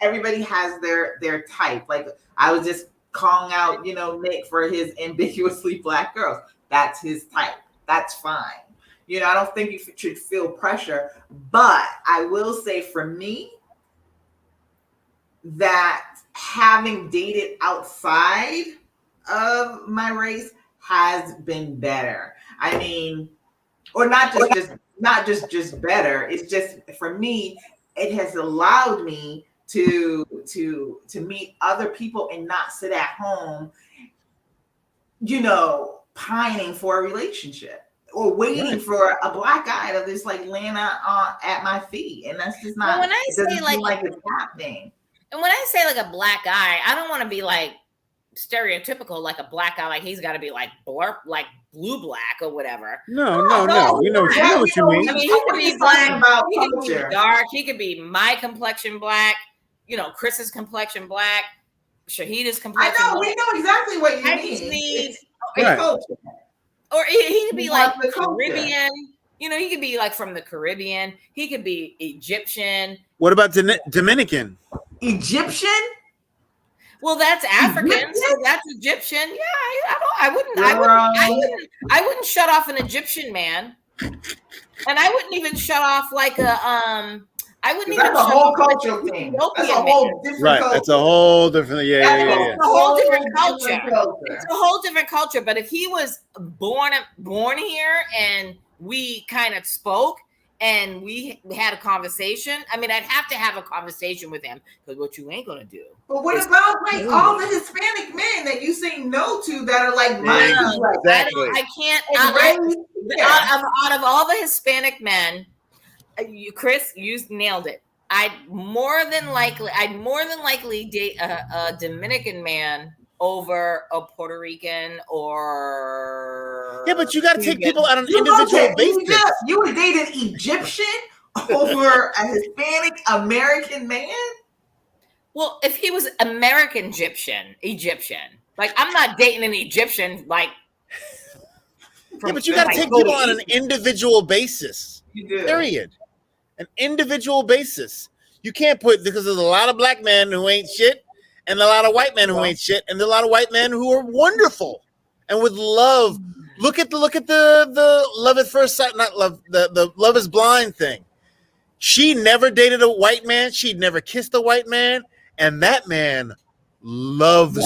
everybody has their type. Like, I was just calling out, Nick for his ambiguously black girls. That's his type. That's fine. I don't think you should feel pressure. But I will say, for me, that having dated outside of my race has been better. I mean, or not just better. It's just, for me, it has allowed me to meet other people and not sit at home, pining for a relationship or waiting for a black guy to just like land at my feet. And that's just not, when I say like it's happening. And when I say like a black guy, I don't want to be like stereotypical, like a black guy, like he's got to be like blue black or whatever. No. We know what you mean. I mean, he could be black, he could be dark, he could be my complexion black, Chris's complexion black, Shahida's complexion. I know, black. we know exactly what you mean. Just need culture. Or he could be like Caribbean. He could be like from the Caribbean. He could be Egyptian. What about Dominican? Egyptian? Well, that's African, so that's Egyptian. Yeah, I wouldn't shut off an Egyptian man, and I wouldn't even shut off like a I wouldn't even. That's a whole culture thing. That's a whole different culture. That's a whole different. Yeah. It's a whole different culture. It's a whole different culture. But if he was born here and we kind of spoke and we had a conversation. I mean, I'd have to have a conversation with him, because what you ain't gonna do. But what about like all the Hispanic men that you say no to that are like my Exactly. I can't. Yeah. Out of all the Hispanic men, Chris, you nailed it. I'd more than likely date a Dominican man over a Puerto Rican or but you got to take people on an You individual go to basis. Egypt, you would date an Egyptian over a Hispanic American man? Well, if he was American Egyptian, like I'm not dating an Egyptian, like. Yeah, but you got to take people on an individual basis. You do. Period. An individual basis. You can't put, because there's a lot of black men who ain't shit, and a lot of white men who ain't shit, and there's a lot of white men who are wonderful and would love. Look at the love at first sight, not love, the Love Is Blind thing. She never dated a white man. She'd never kissed a white man, and that man loves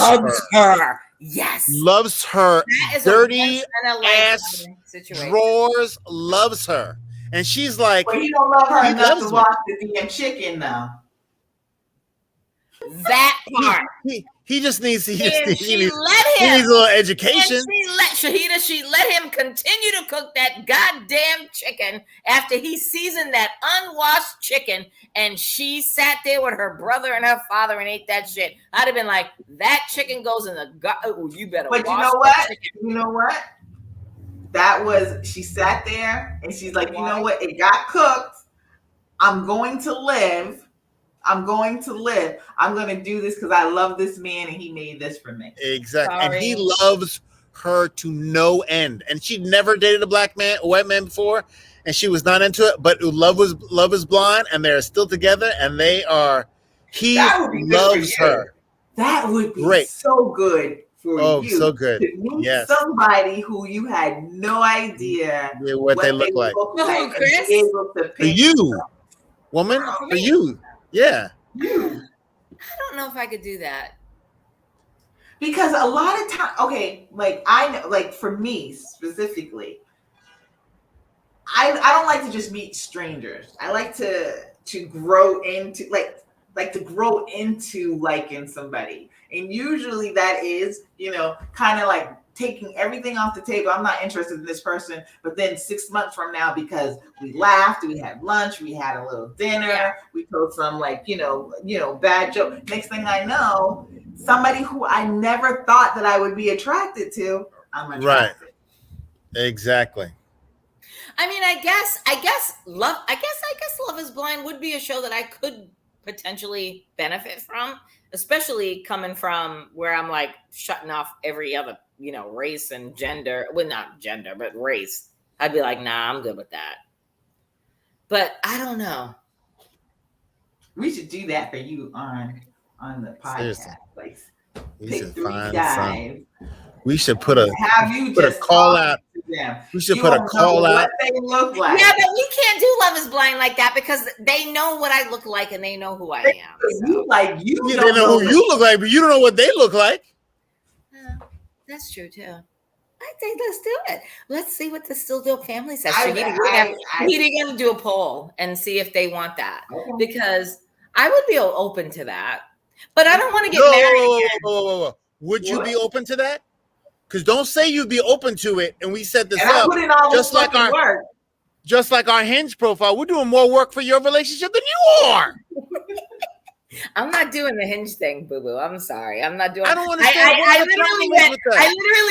her. Yes, loves her. Dirty ass drawers, loves her, and she's like, but he don't love her enough to watch the damn chicken though. That part. He just needs. He needs a let little education. And she let him continue to cook that goddamn chicken after he seasoned that unwashed chicken, and she sat there with her brother and her father and ate that shit. I'd have been like, that chicken goes in the gut. Oh, you better. But you know what? You know what? That was, she sat there and she's like, you know what? It got cooked. I'm going to live. I'm going to do this because I love this man and he made this for me. Exactly. Sorry. And he loves her to no end. And she'd never dated a white man before, and she was not into it. But Love Is Blind, and they're still together, and he loves her. That would be so good for you. So good. To meet somebody who you had no idea what they look like. Chris? For you, woman, for you. Yeah. I don't know if I could do that. Because a lot of time, okay, like I know, like for me specifically, I don't like to just meet strangers. I like to grow into like to grow into liking somebody. And usually that is, kind of like taking everything off the table. I'm not interested in this person, but then 6 months from now, because we laughed, we had lunch, we had a little dinner, we told some bad joke. Next thing I know, somebody who I never thought that I would be attracted to, I'm attracted. Right. Exactly. I mean, I guess Love Is Blind would be a show that I could potentially benefit from, especially coming from where I'm like shutting off every other race and gender. Well, not gender, but race. I'd be like, nah, I'm good with that. But I don't know. We should do that for you on the podcast. Seriously. Like, pick 3 guys. We should put a call out. We should put a call out. What they look like. Yeah, but we can't do Love Is Blind like that because they know what I look like and they know who I am. So. They know who you look like, but you don't know what they look like. That's true too. I think let's do it. Let's see what the Still Dope family says. We need to do a poll and see if they want that, because I would be open to that. But I don't want to get married again. Would you be open to that? Because don't say you'd be open to it, and we set this up just like our Hinge profile. We're doing more work for your relationship than you are. I'm not doing the Hinge thing, boo boo. I'm sorry. I'm not doing. I don't understand. I literally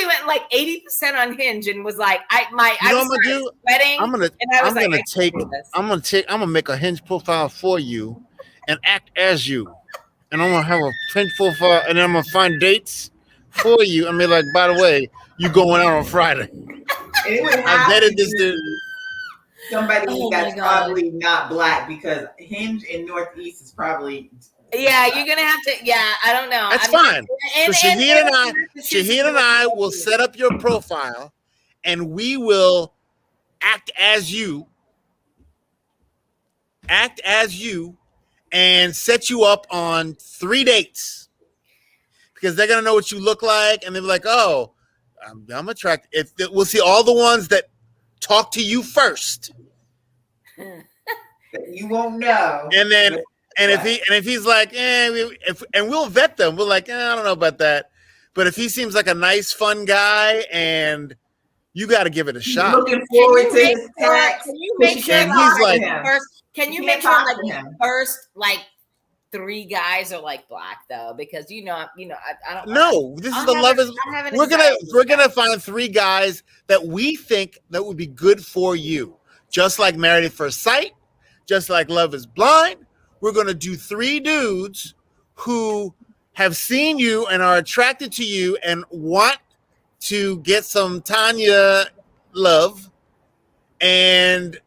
went like 80% on Hinge and was like, I'm gonna make a Hinge profile for you and act as you, and I'm gonna have a Hinge profile, and I'm gonna find dates for you. I mean, like, by the way, you going out on Friday? I vetted this dude. Somebody that's probably not black, because Hinge in Northeast is probably. Yeah, you're gonna have to. Yeah, I don't know. That's fine. So Shahid and I will set up your profile, and we will act as you, and set you up on 3 dates, because they're gonna know what you look like, and they'll be like, "Oh, I'm attracted." We'll see all the ones that talk to you first. You won't know. And then if he's like, we'll vet them. We're like, I don't know about that. But if he seems like a nice, fun guy, and you got to give it a shot. Looking forward to his text. Can you make sure he's like, the first like 3 guys are like black though? Because I don't. No, this is the love is. We're gonna find 3 guys that we think that would be good for you, just like Married at First Sight, just like Love Is Blind. We're gonna do 3 dudes who have seen you and are attracted to you and want to get some Tanya love, and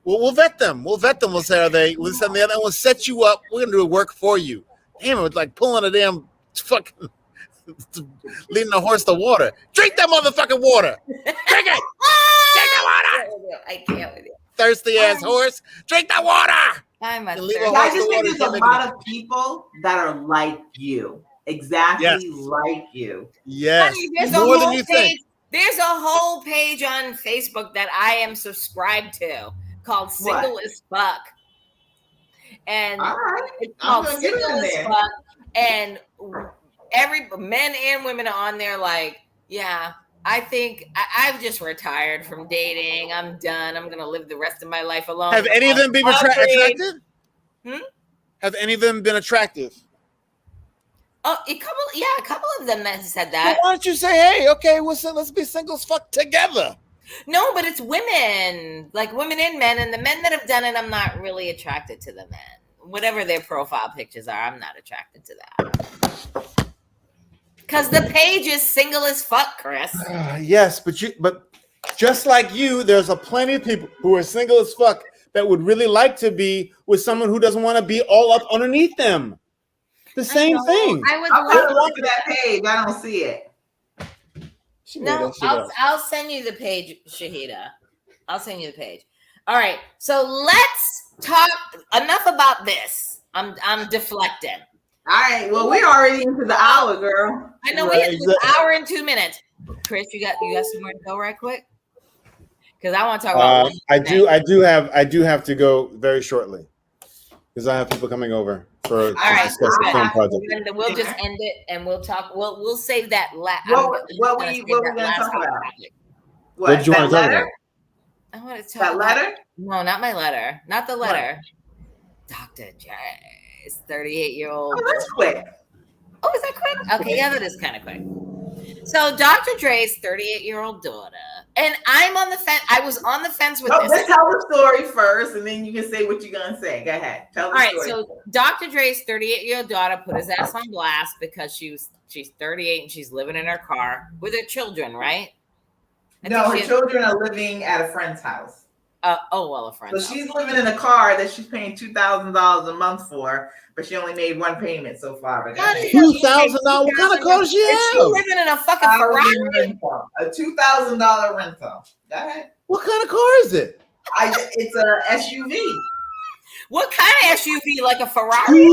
we'll vet them. We'll say, are they? We'll send the other, and we'll set you up. We're gonna do work for you. Damn, it's like pulling a damn fucking leading a horse to water. Drink that motherfucking water. Drink it. Drink the water. I can't with you. Thirsty ass horse. Drink the water. I just think there's a lot of people that are like you. Exactly like you. Yes. Honey, more than you think. There's a whole page on Facebook that I am subscribed to called Single as Fuck. And it's called Single as Fuck. And every men and women are on there like, yeah, I think I've just retired from dating. I'm done. I'm going to live the rest of my life alone. Have any of them been attractive? Have any of them been attractive? Oh, a couple of them that said that. Well, why don't you say, hey, okay, let's be single as fuck together? No, but it's women, like women and men, and the men that have done it, I'm not really attracted to the men. Whatever their profile pictures are, I'm not attracted to that. Because the page is single as fuck, Chris. Yes, but just like you, there's a plenty of people who are single as fuck that would really like to be with someone who doesn't want to be all up underneath them. The same thing. I would look at that page. I don't see it. No, I'll send you the page, Shahida. I'll send you the page. All right. So let's talk enough about this. I'm deflecting. All right. Well, we're already into the hour, girl. I know we hit an hour and 2 minutes. Chris, you got somewhere to go right quick? Because I want to talk about. I do have to go very shortly because I have people coming over to discuss the film project. We'll just end it and we'll talk. We'll save that. What we going to talk about? What did you want to talk about? I want to talk that letter. No, not my letter. Not the letter. Dr. J. 38-year-old. Oh, that's quick. Oh, is that quick? Okay, yeah, that is kind of quick. So Dr. Dre's 38-year-old daughter, and I'm on the fence. I was on the fence with this. Let's tell the story first, and then you can say what you're gonna say. Go ahead. Tell the story. All right. So Dr. Dre's 38-year-old daughter put his ass on blast because she's 38 and she's living in her car with her children, right? No, her children are living at a friend's house. A friend. So she's living in a car that she's paying $2,000 a month for, but she only made one payment so far. $2,000? What kind of car does she have? She's living in a fucking Ferrari. A $2,000 rental. Go ahead. What kind of car is it? It's a SUV. What kind of SUV? Like a Ferrari?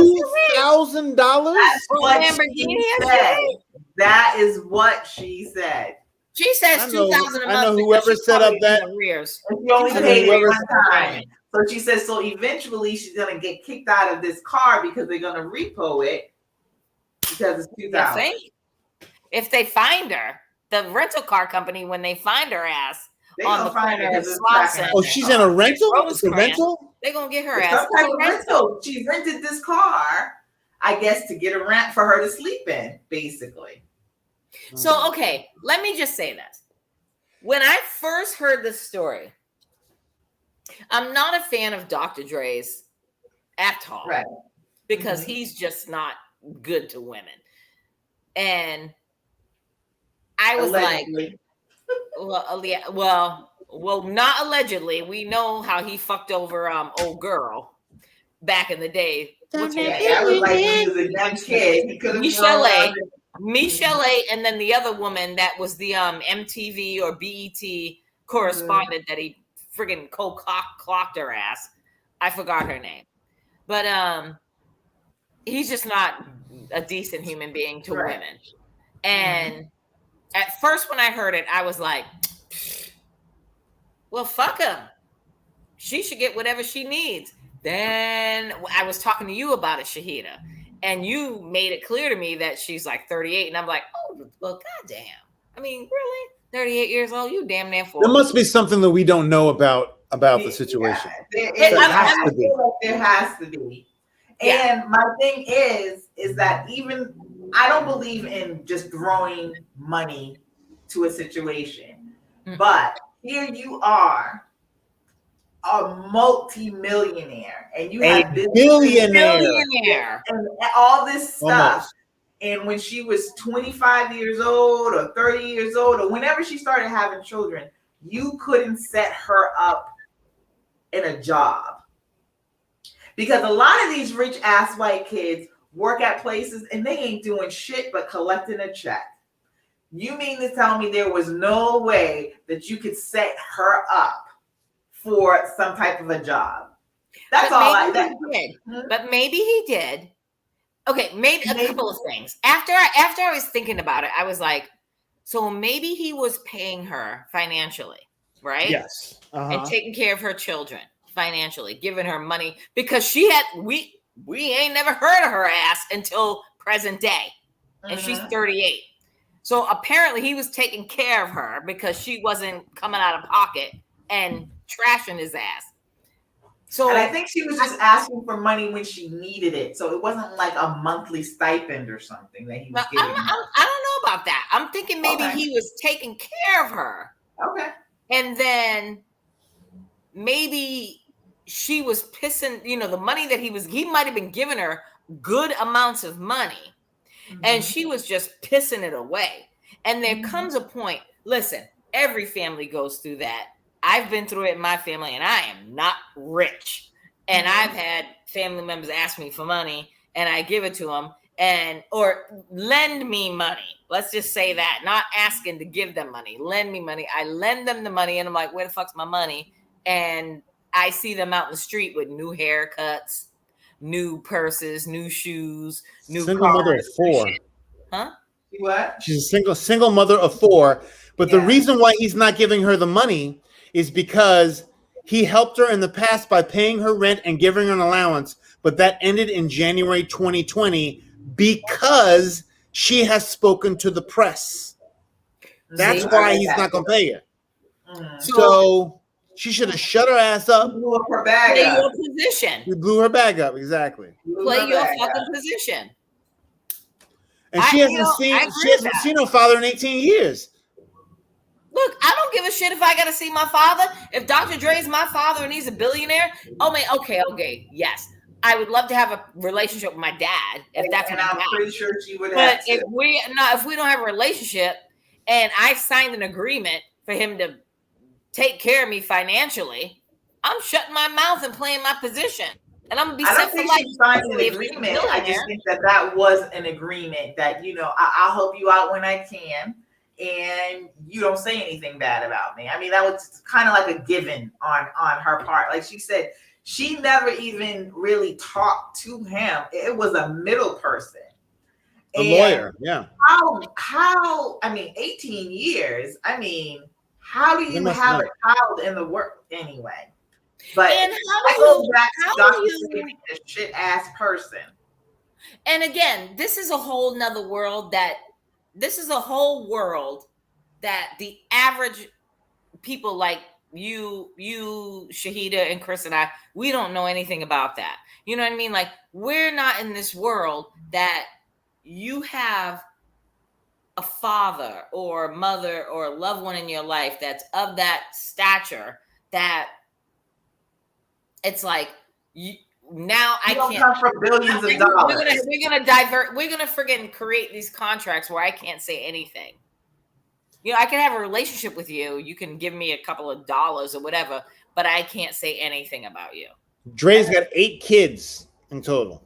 $2,000? That's what Lamborghini said. That is what she said. She says $2,000 a month. I know whoever set up that. She only paid it one time. So she says, so eventually she's gonna get kicked out of this car because they're gonna repo it because it's $2,000. If they find her, the rental car company, when they find her ass on the corner of Slauson. Oh, she's in a rental? It's a rental? They're gonna get her ass. Some type of rental. She rented this car, I guess, to get a rent for her to sleep in, basically. So, okay, let me just say this. When I first heard this story, I'm not a fan of Dr. Dre's at all. Right. Because he's just not good to women. And I was allegedly. Well, not allegedly. We know how he fucked over old girl back in the day. That was like when he was a young kid. He could have Michelle, and then the other woman that was the MTV or BET correspondent that he friggin' clocked her ass. I forgot her name. But he's just not a decent human being to women. And at first when I heard it, I was like, Well, fuck him. She should get whatever she needs. Then I was talking to you about it, Shahida, and you made it clear to me that she's like 38, and I'm like, oh, well, goddamn. I mean, really, 38 years old? You damn near 40. There must be something that we don't know about the situation. Yeah, I feel like there has to be. Yeah. And my thing is that even I don't believe in just throwing money to a situation, but here you are, a multi-millionaire, and you have this billionaire and all this stuff. Almost. And when she was 25 years old or 30 years old, or whenever she started having children, you couldn't set her up in a job. Because a lot of these rich ass white kids work at places and they ain't doing shit but collecting a check. You mean to tell me there was no way that you could set her up for some type of a job? That's all I did. But maybe he did. Okay, maybe a couple of things. After I was thinking about it, I was like, so maybe he was paying her financially, right? Yes. And taking care of her children financially, giving her money, because we ain't never heard of her ass until present day. And she's 38. So apparently he was taking care of her because she wasn't coming out of pocket and trashing his ass. So, and I think she was just asking for money when she needed it. So it wasn't like a monthly stipend or something that he was giving her. I don't know about that. I'm thinking maybe he was taking care of her. Okay. And then maybe she was pissing, the money that he might have been giving her good amounts of money. And she was just pissing it away. And there comes a point, listen, every family goes through that. I've been through it in my family, and I am not rich. And I've had family members ask me for money, and I give it to them, or lend me money. Let's just say that, not asking to give them money. Lend me money. I lend them the money, and I'm like, where the fuck's my money? And I see them out in the street with new haircuts, new purses, new shoes, new single cars. Mother of 4. Huh? What? She's a single mother of 4. But the reason why he's not giving her the money is because he helped her in the past by paying her rent and giving her an allowance. But that ended in January 2020 because she has spoken to the press. That's why he's not going to pay her. So she should have shut her ass up. Blew her bag Play up. your position. You blew her bag up, exactly. Play your fucking position. And she hasn't seen her father in 18 years. Look, I don't give a shit if I got to see my father. If Dr. Dre's my father and he's a billionaire, okay, yes. I would love to have a relationship with my dad. If that's what I'm pretty sure she would have. But if we don't have a relationship and I signed an agreement for him to take care of me financially, I'm shutting my mouth and playing my position. And I'm gonna be set for life. I don't think she signed an agreement. I just think that was an agreement that, I'll help you out when I can. And you don't say anything bad about me. I mean, that was kind of like a given on her part. Like she said, she never even really talked to him. It was a middle person. A lawyer, yeah. How, 18 years. How do you have a child in the work anyway? But and how do you a shit ass person? And again, this is a whole nother world this is a whole world that the average people like you, Shahida, and Chris and I, we don't know anything about that. You know what I mean? Like, we're not in this world that you have a father or mother or a loved one in your life that's of that stature that it's like now I can't come from billions of dollars. We're gonna divert. We're gonna friggin' create these contracts where I can't say anything. I can have a relationship with you. You can give me a couple of dollars or whatever, but I can't say anything about you. Dre's got 8 kids in total.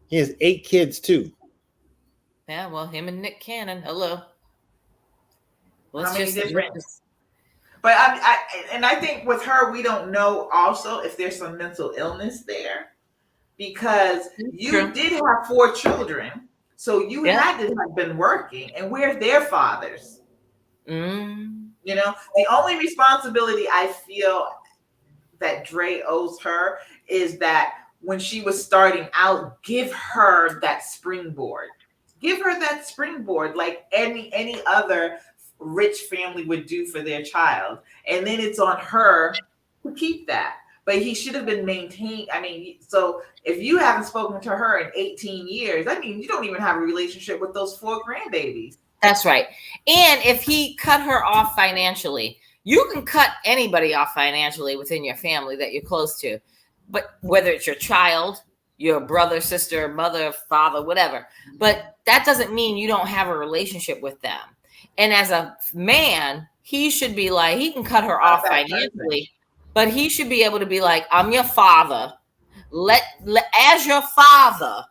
He has 8 kids too. Yeah, well, him and Nick Cannon. Hello. Let's But I think with her, we don't know also if there's some mental illness there, because you did have 4 children, so you had to have been working, and where's their fathers? You know, the only responsibility I feel that Dre owes her is that when she was starting out, give her that springboard. Give her that springboard like any other rich family would do for their child. And then it's on her to keep that. But he should have been maintained. I mean, so if you haven't spoken to her in 18 years, I mean, you don't even have a relationship with those 4 grandbabies. That's right. And if he cut her off financially, you can cut anybody off financially within your family that you're close to. But whether it's your child, your brother, sister, mother, father, whatever. But that doesn't mean you don't have a relationship with them. And as a man, he should be like, he can cut her off financially, but he should be able to be like, I'm your father. As your father,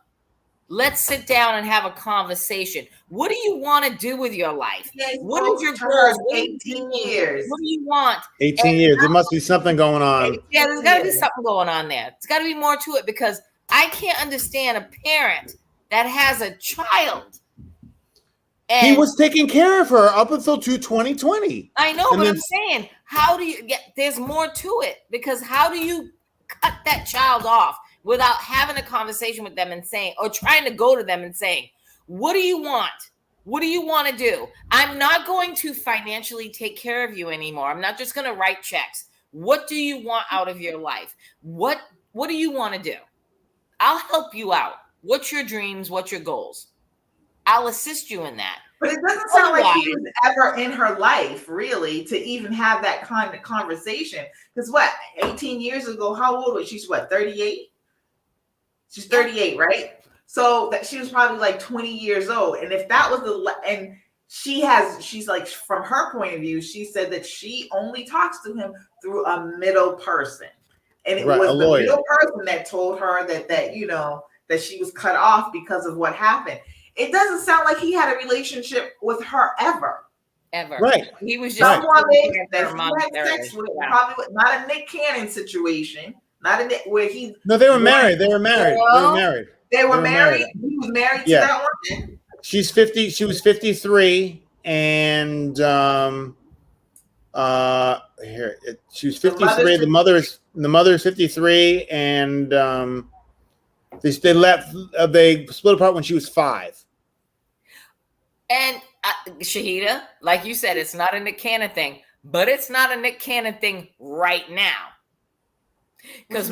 let's sit down and have a conversation. What do you want to do with your life? What is your goals? 18 years. What do you want? 18 years. There must be something going on. Yeah, there's got to be something going on there. There's got to be more to it, because I can't understand a parent that has a child. And he was taking care of her up until 2020. I know, but I'm saying, how do you get? There's more to it, because how do you cut that child off without having a conversation with them and saying, or trying to go to them and saying, what do you want? What do you want to do? I'm not going to financially take care of you anymore. I'm not just going to write checks. What do you want out of your life? What do you want to do? I'll help you out. What's your dreams? What's your goals? I'll assist you in that. But it doesn't sound like he was ever in her life, really, to even have that kind of conversation. Because 18 years ago, how old was she? She's 38? She's 38, right? So that she was probably like 20 years old. And if that was and she's like, from her point of view, she said that she only talks to him through a middle person. And it was the middle person that told her that, you know, that she was cut off because of what happened. It doesn't sound like he had a relationship with her ever. Right. He was just someone that he had sex with, probably not a Nick Cannon situation. Not a where he. No, they were married. They were married. They were married. He was married to that woman. She's 50. She was 53, and she was 53. The mother is 53, and they left. They split apart when she was 5. And Shahida, like you said, it's not a Nick Cannon thing, but it's not a Nick Cannon thing right now. Because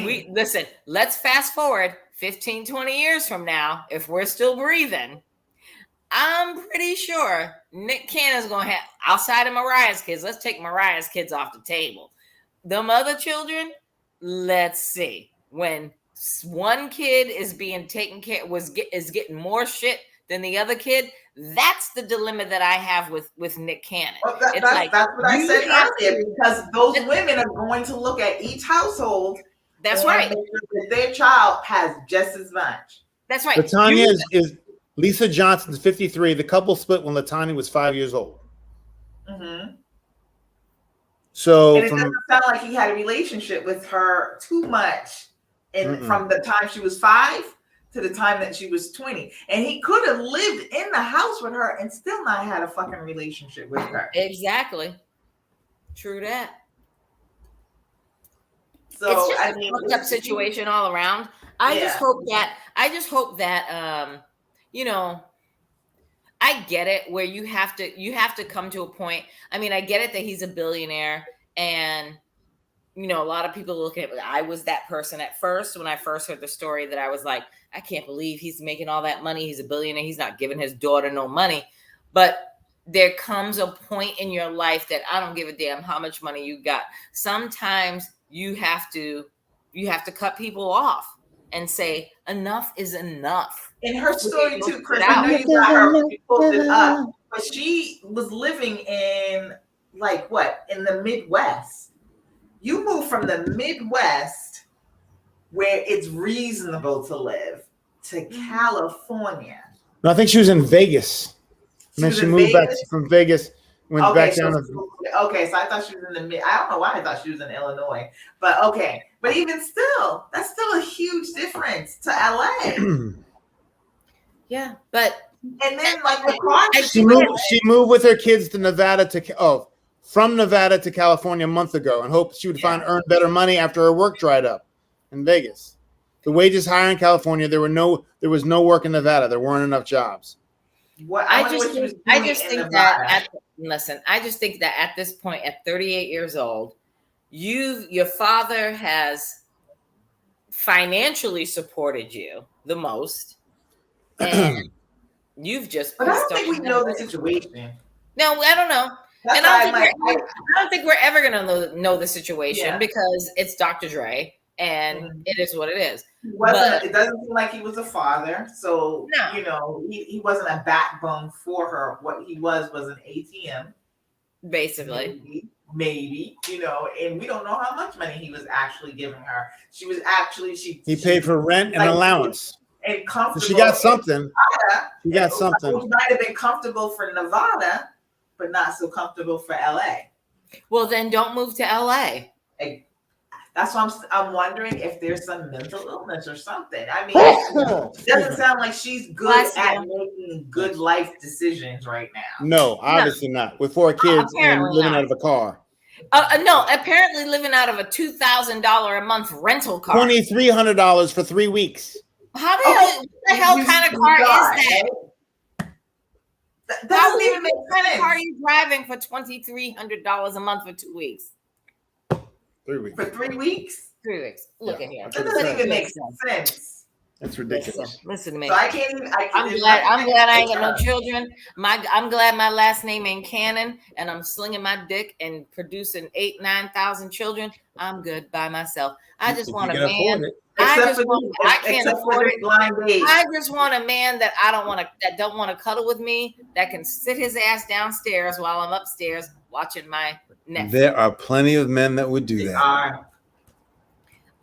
let's fast forward 15, 20 years from now, if we're still breathing, I'm pretty sure Nick Cannon's going to have, outside of Mariah's kids, let's take Mariah's kids off the table. Them other children, let's see. When one kid is being taken care, is getting more shit than the other kid, that's the dilemma that I have with Nick Cannon. Well, that's what I said earlier, because those women are going to look at each household. That's right. Make sure that their child has just as much. That's right. Latanya is Lisa Johnson's 53. The couple split when Latanya was 5 years old. Mm-hmm. So and it doesn't sound like he had a relationship with her too much, from the time she was 5 to the time that she was 20. And he could have lived in the house with her and still not had a fucking relationship with her. Exactly. True that. So it's just a fucked up situation all around. I just hope that you know, I get it where you have to come to a point. I mean, I get it that he's a billionaire, and you know, a lot of people look at it. I was that person at first when I first heard the story, that I was like, I can't believe he's making all that money. He's a billionaire. He's not giving his daughter no money. But there comes a point in your life that I don't give a damn how much money you got. Sometimes you have to cut people off and say enough is enough. In her story too, Chris, I know you got her posted up, but she was living in in the Midwest. You move from the Midwest, where it's reasonable to live, to California. No, I think she was in Vegas. And then she moved back from Vegas, went back down to. Okay, so I thought she was in the mid. I don't know why I thought she was in Illinois, but okay. But even still, that's still a huge difference to LA. Yeah, but and then the car. She moved with her kids to Nevada from Nevada to California a month ago and hoped she would earn better money after her work dried up in Vegas. The wages higher in California. There was no work in Nevada. There weren't enough jobs. I just think that at this point, at 38 years old, your father has financially supported you the most, and you've just. But I don't think we know the situation. No, I don't know. That's and I don't think we're ever gonna know the situation because it's Dr. Dre, and it is what it is. It doesn't seem like he was a father, so you know he wasn't a backbone for her. What he was an ATM, basically. Maybe, you know, and we don't know how much money he was actually giving her. He paid for rent and allowance. And comfortable. So she got something. She got something. Which might have been comfortable for Nevada, but not so comfortable for LA. Well, then don't move to LA. That's why I'm wondering if there's some mental illness or something. I mean, it doesn't sound like she's good at making good life decisions right now. No, obviously not. With 4 kids and living out of a car. No, apparently living out of a $2,000 a month rental car. $2,300 for 3 weeks. What the hell kind of car is that? That doesn't even make sense. What kind of car are you driving for $2,300 a month for 2 weeks? 3 weeks. For 3 weeks? 3 weeks. Look at here. That doesn't even make sense. That's ridiculous. Listen to me. So I can't even. I'm glad I ain't got no children. I'm glad my last name ain't Cannon, and I'm slinging my dick and producing 8,000-9,000 children. I'm good by myself. I just want a man. I can't afford it. I just want a man that don't want to cuddle with me, that can sit his ass downstairs while I'm upstairs watching my Netflix. There are plenty of men that would do that.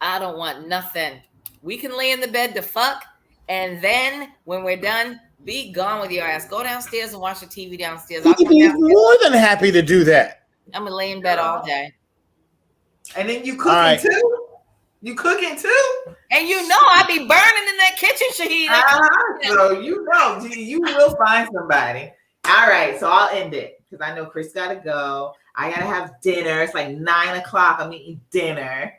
I don't want nothing. We can lay in the bed to fuck, and then when we're done, be gone with your ass. Go downstairs and watch the TV downstairs. He'd be more than happy to do that. I'm gonna lay in bed all day. And then you cooking too? You cooking too? And you know I be burning in that kitchen, Shahida. So you know you will find somebody. All right, so I'll end it because I know Chris gotta go. I gotta have dinner. It's like 9 o'clock. I'm eating dinner.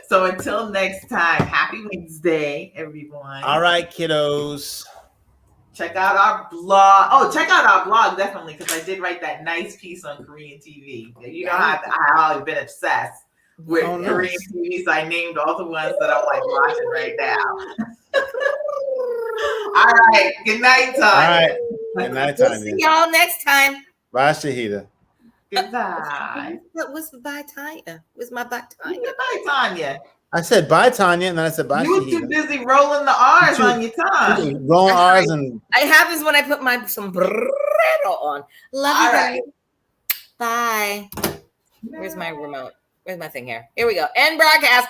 So until next time, happy Wednesday, everyone. All right, kiddos. Check out our blog. Oh, check out our blog, definitely, because I did write that nice piece on Korean TV. You know, I've always been obsessed with Korean TV, so I named all the ones that I'm like watching right now. All right. Good night, Tanya. All right. Good night, Tanya. See y'all next time. Bye, Shahida. Goodbye. What's bye, Tanya? What's my bye, Tanya? Goodbye, Tanya. I said bye, Tanya, and then I said bye, You were too busy rolling the R's on your tongue. Rolling R's and... It happens when I put my sombrero on. Love you, guys. Bye. Where's my remote? Where's my thing here? Here we go. End broadcast.